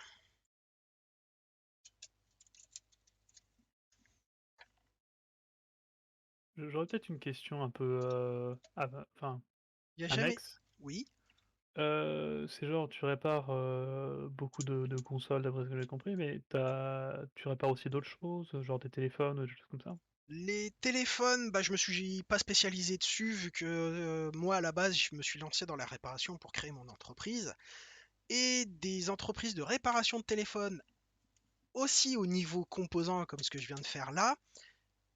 J'aurais peut-être une question un peu enfin, Il y a jamais. annexe. Oui. C'est genre tu répares beaucoup de consoles d'après ce que j'ai compris, mais tu répares aussi d'autres choses, genre des téléphones ou des choses comme ça? Les téléphones, bah, je me suis pas spécialisé dessus vu que moi à la base je me suis lancé dans la réparation pour créer mon entreprise et des entreprises de réparation de téléphones aussi au niveau composant comme ce que je viens de faire là.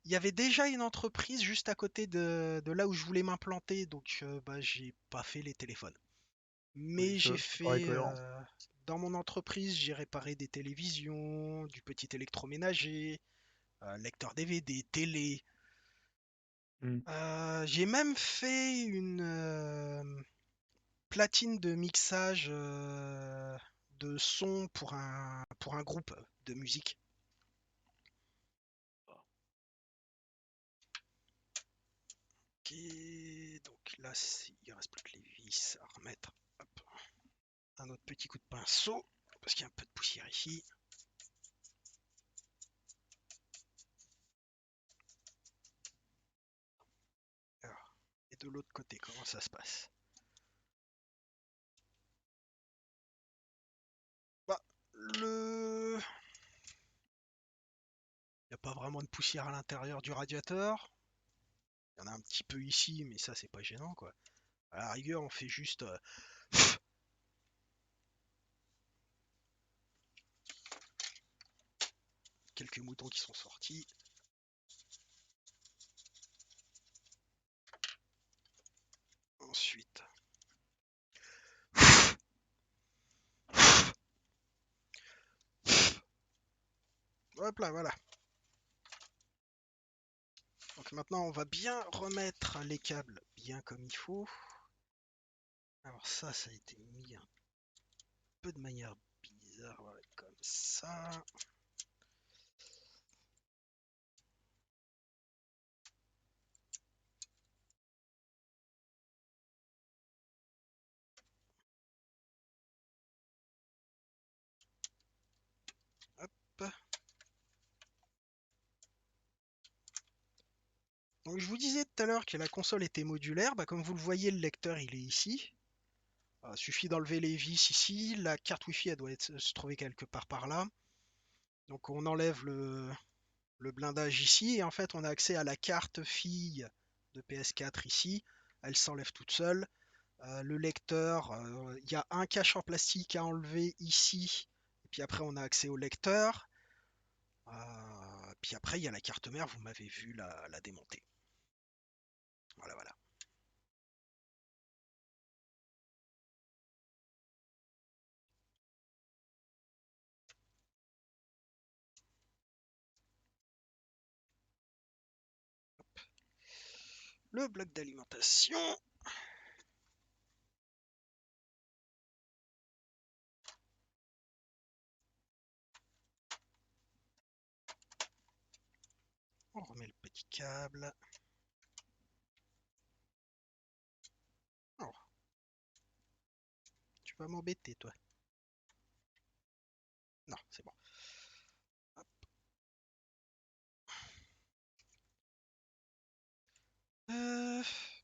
Il y avait déjà une entreprise juste à côté de là où je voulais m'implanter, donc bah, j'ai pas fait les téléphones. Oui, Mais ça j'ai paraît fait cohérent. dans mon entreprise, j'ai réparé des télévisions, du petit électroménager, lecteur DVD, télé. Hmm. J'ai même fait une platine de mixage de son pour un groupe de musique. Ok, donc là, il reste plus que les vis à remettre. Hop. Un autre petit coup de pinceau, parce qu'il y a un peu de poussière ici. Alors, et de l'autre côté, comment ça se passe? Bah, le... Il n'y a pas vraiment de poussière à l'intérieur du radiateur. Il y en a un petit peu ici, mais ça, c'est pas gênant, quoi. À la rigueur, on fait juste... quelques moutons qui sont sortis. Ensuite... Hop là, voilà. Donc maintenant, on va bien remettre les câbles bien comme il faut. Alors ça a été mis un peu de manière bizarre, voilà, comme ça. Hop. Donc je vous disais tout à l'heure que la console était modulaire. Bah, comme vous le voyez, le lecteur il est ici. Suffit d'enlever les vis ici. La carte Wi-Fi elle doit se trouver quelque part par là. Donc on enlève le blindage ici et en fait on a accès à la carte fille de PS4 ici. Elle s'enlève toute seule. Le lecteur, il y a un cache en plastique à enlever ici. Et puis après on a accès au lecteur. Puis après il y a la carte mère, vous m'avez vu la démonter. Voilà, voilà. Le bloc d'alimentation. On remet le petit câble. Oh, tu vas m'embêter, toi. Non, c'est bon. Hop.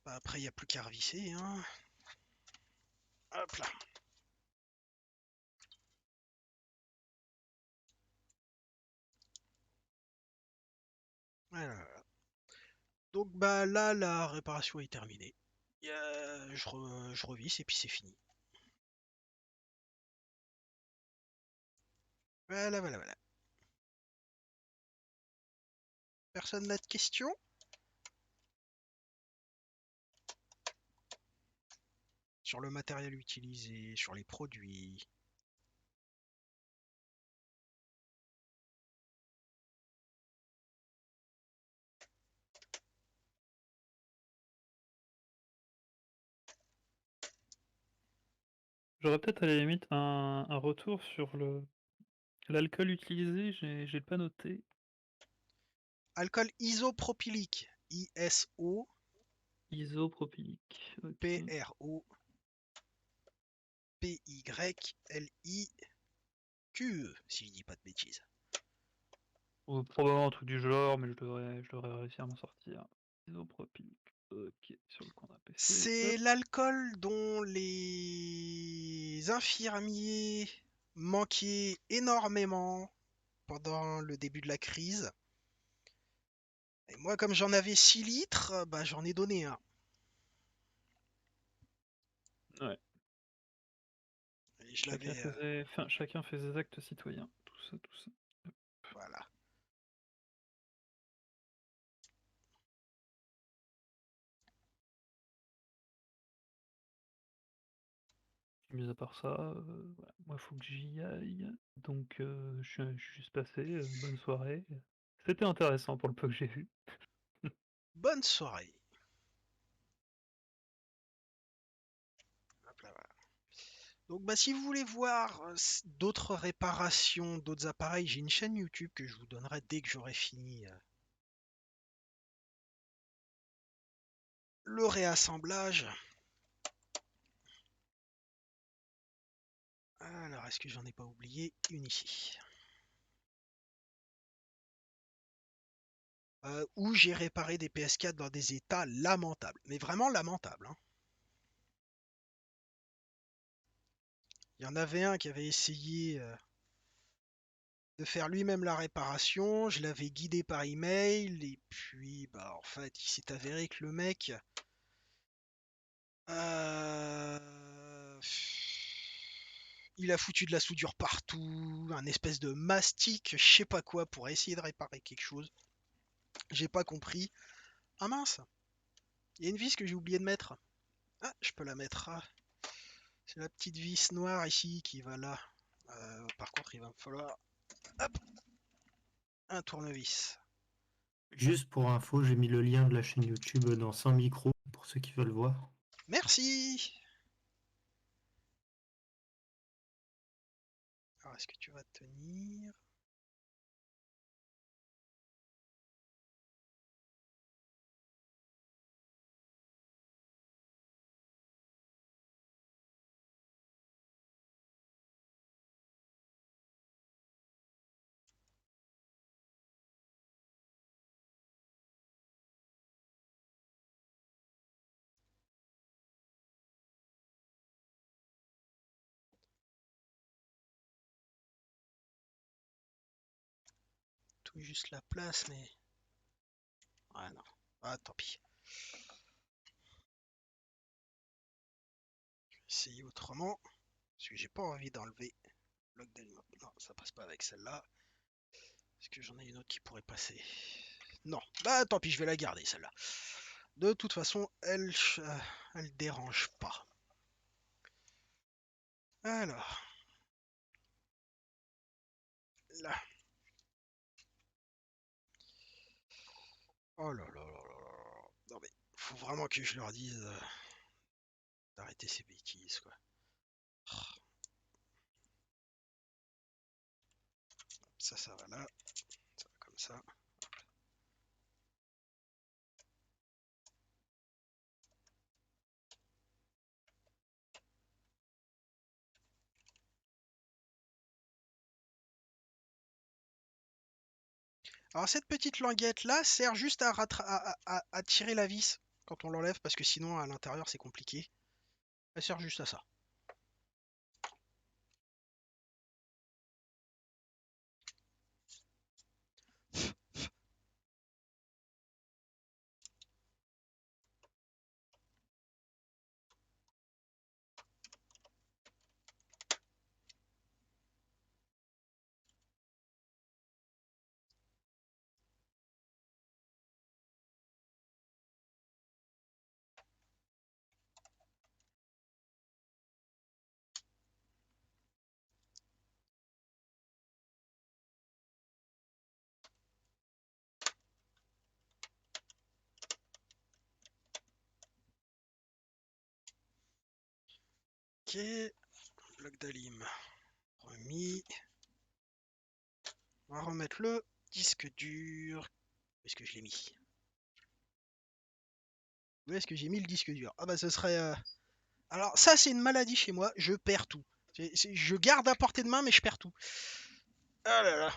Bah après, il n'y a plus qu'à revisser. Hein. Hop là. Voilà. Donc bah là, la réparation est terminée. Je revisse et puis c'est fini. Voilà, voilà, voilà. Personne n'a de questions? sur le matériel utilisé, sur les produits. J'aurais peut-être à la limite un retour sur l'alcool utilisé, j'ai pas noté. Alcool isopropylique, ISO Isopropylique, ok. PRO PYLIQE, si je dis pas de bêtises. Ou probablement un truc du genre, mais je devrais réussir à m'en sortir. Isopropylique, ok, sur le coin d'un PC. C'est Hop. l'alcool dont les infirmiers manquaient énormément pendant le début de la crise. Et moi, comme j'en avais 6 litres, bah, j'en ai donné un. Ouais. Et je l'avais. Chacun fait ses actes citoyens. Tout ça, tout ça. Voilà. Mis à part ça, voilà. Moi, faut que j'y aille. Donc, je suis juste passé. Bonne soirée. C'était intéressant pour le peu que j'ai vu. Bonne soirée. Hop là, voilà. Donc, bah, si vous voulez voir d'autres réparations, d'autres appareils, j'ai une chaîne YouTube que je vous donnerai dès que j'aurai fini le réassemblage. Alors, est-ce que j'en ai pas oublié une ici? Où j'ai réparé des PS4 dans des états lamentables. Mais vraiment lamentables, hein. Il y en avait un qui avait essayé de faire lui-même la réparation. Je l'avais guidé par email. Et puis, bah, en fait, il s'est avéré que le mec... il a foutu de la soudure partout, un espèce de mastic, je sais pas quoi, pour essayer de réparer quelque chose. J'ai pas compris. Ah mince, il y a une vis que j'ai oublié de mettre. Ah, je peux la mettre. Ah, c'est la petite vis noire ici qui va là. Par contre, il va me falloir hop, un tournevis. Juste pour info, j'ai mis le lien de la chaîne YouTube dans 100 micros pour ceux qui veulent voir. Merci. Alors, est-ce que tu vas tenir? Tout juste la place, mais... Ah non. Ah, tant pis. Je vais essayer autrement. Parce que j'ai pas envie d'enlever le bloc d'allume. Non, ça passe pas avec celle-là. Est-ce que j'en ai une autre qui pourrait passer? Non. Bah tant pis, je vais la garder celle-là. De toute façon, elle dérange pas. Alors, là. Oh là là là là là. Non mais, faut vraiment que je leur dise d'arrêter ces bêtises, quoi. Ça va là. Ça va comme ça. Alors cette petite languette là sert juste à tirer la vis quand on l'enlève parce que sinon à l'intérieur c'est compliqué. Elle sert juste à ça. Ok. Bloc d'alim remis. On va remettre le disque dur. Où est-ce que je l'ai mis? Où est-ce que j'ai mis le disque dur? Ah bah ce serait... Alors ça c'est une maladie chez moi, je perds tout. Je garde à portée de main mais je perds tout. Ah là là.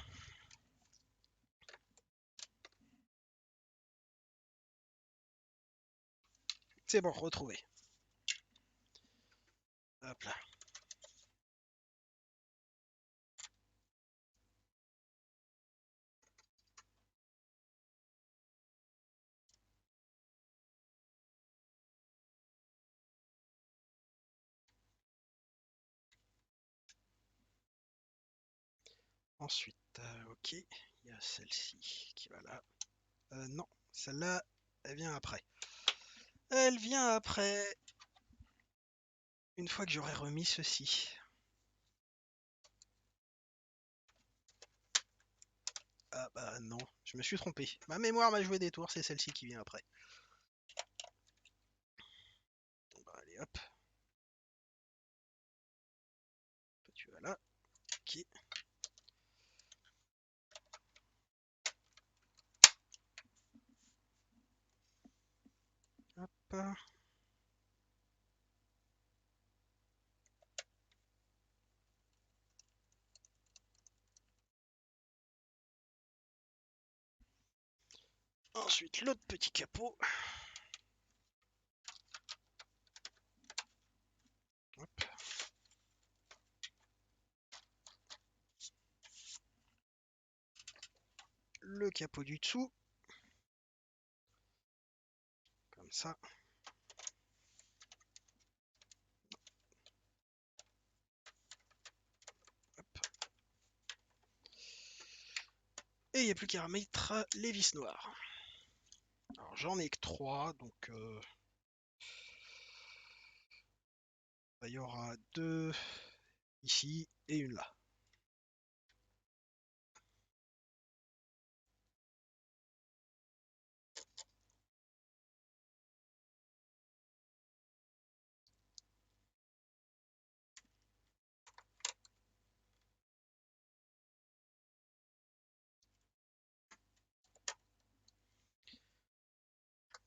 C'est bon, retrouvé. Hop là. Ensuite, ok, il y a celle-ci qui va là. Non, celle-là, elle vient après. Elle vient après. Une fois que j'aurai remis ceci. Ah bah non, je me suis trompé. Ma mémoire m'a joué des tours, c'est celle-ci qui vient après. Bon bah allez hop. Tu vas là. Ok. Hop. Ensuite, l'autre petit capot. Hop. Le capot du dessous. Comme ça. Hop. Et il n'y a plus qu'à mettre les vis noires. Alors j'en ai que 3, donc il y aura 2 ici et une là.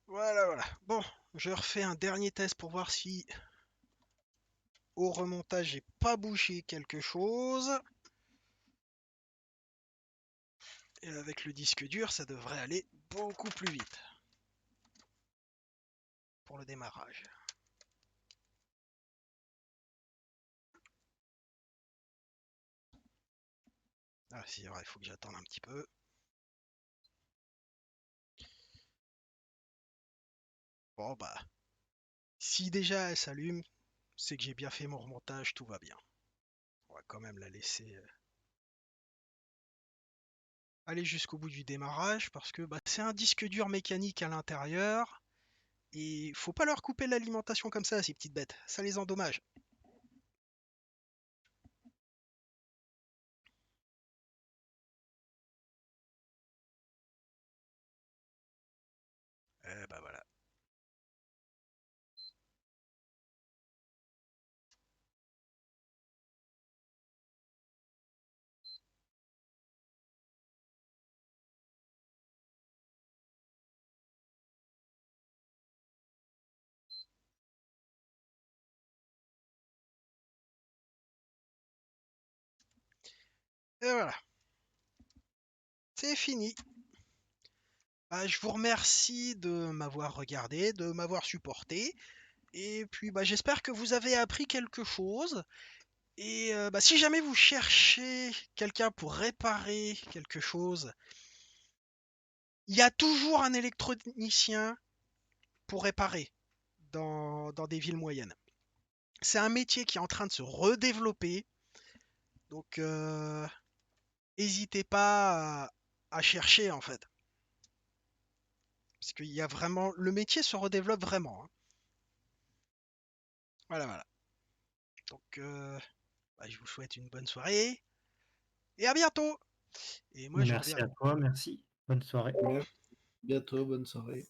Voilà, voilà. Bon, je refais un dernier test pour voir si au remontage j'ai pas bougé quelque chose. Et avec le disque dur, ça devrait aller beaucoup plus vite pour le démarrage. Ah si, il faut que j'attende un petit peu. Bon bah, si déjà elle s'allume, c'est que j'ai bien fait mon remontage, tout va bien. On va quand même la laisser aller jusqu'au bout du démarrage parce que bah, c'est un disque dur mécanique à l'intérieur et faut pas leur couper l'alimentation comme ça, ces petites bêtes, ça les endommage. Eh bah voilà. Et voilà, c'est fini. Bah, je vous remercie de m'avoir regardé, de m'avoir supporté. Et puis bah, j'espère que vous avez appris quelque chose. Et bah, si jamais vous cherchez quelqu'un pour réparer quelque chose, il y a toujours un électronicien pour réparer dans des villes moyennes. C'est un métier qui est en train de se redévelopper. Donc n'hésitez pas à chercher en fait. Parce qu'il y a vraiment. Le métier se redéveloppe vraiment, hein. Voilà, voilà. Donc bah, je vous souhaite une bonne soirée. Et à bientôt. Et moi je Merci reviens. à toi, merci. Bonne soirée. Merci. Bientôt, bonne soirée.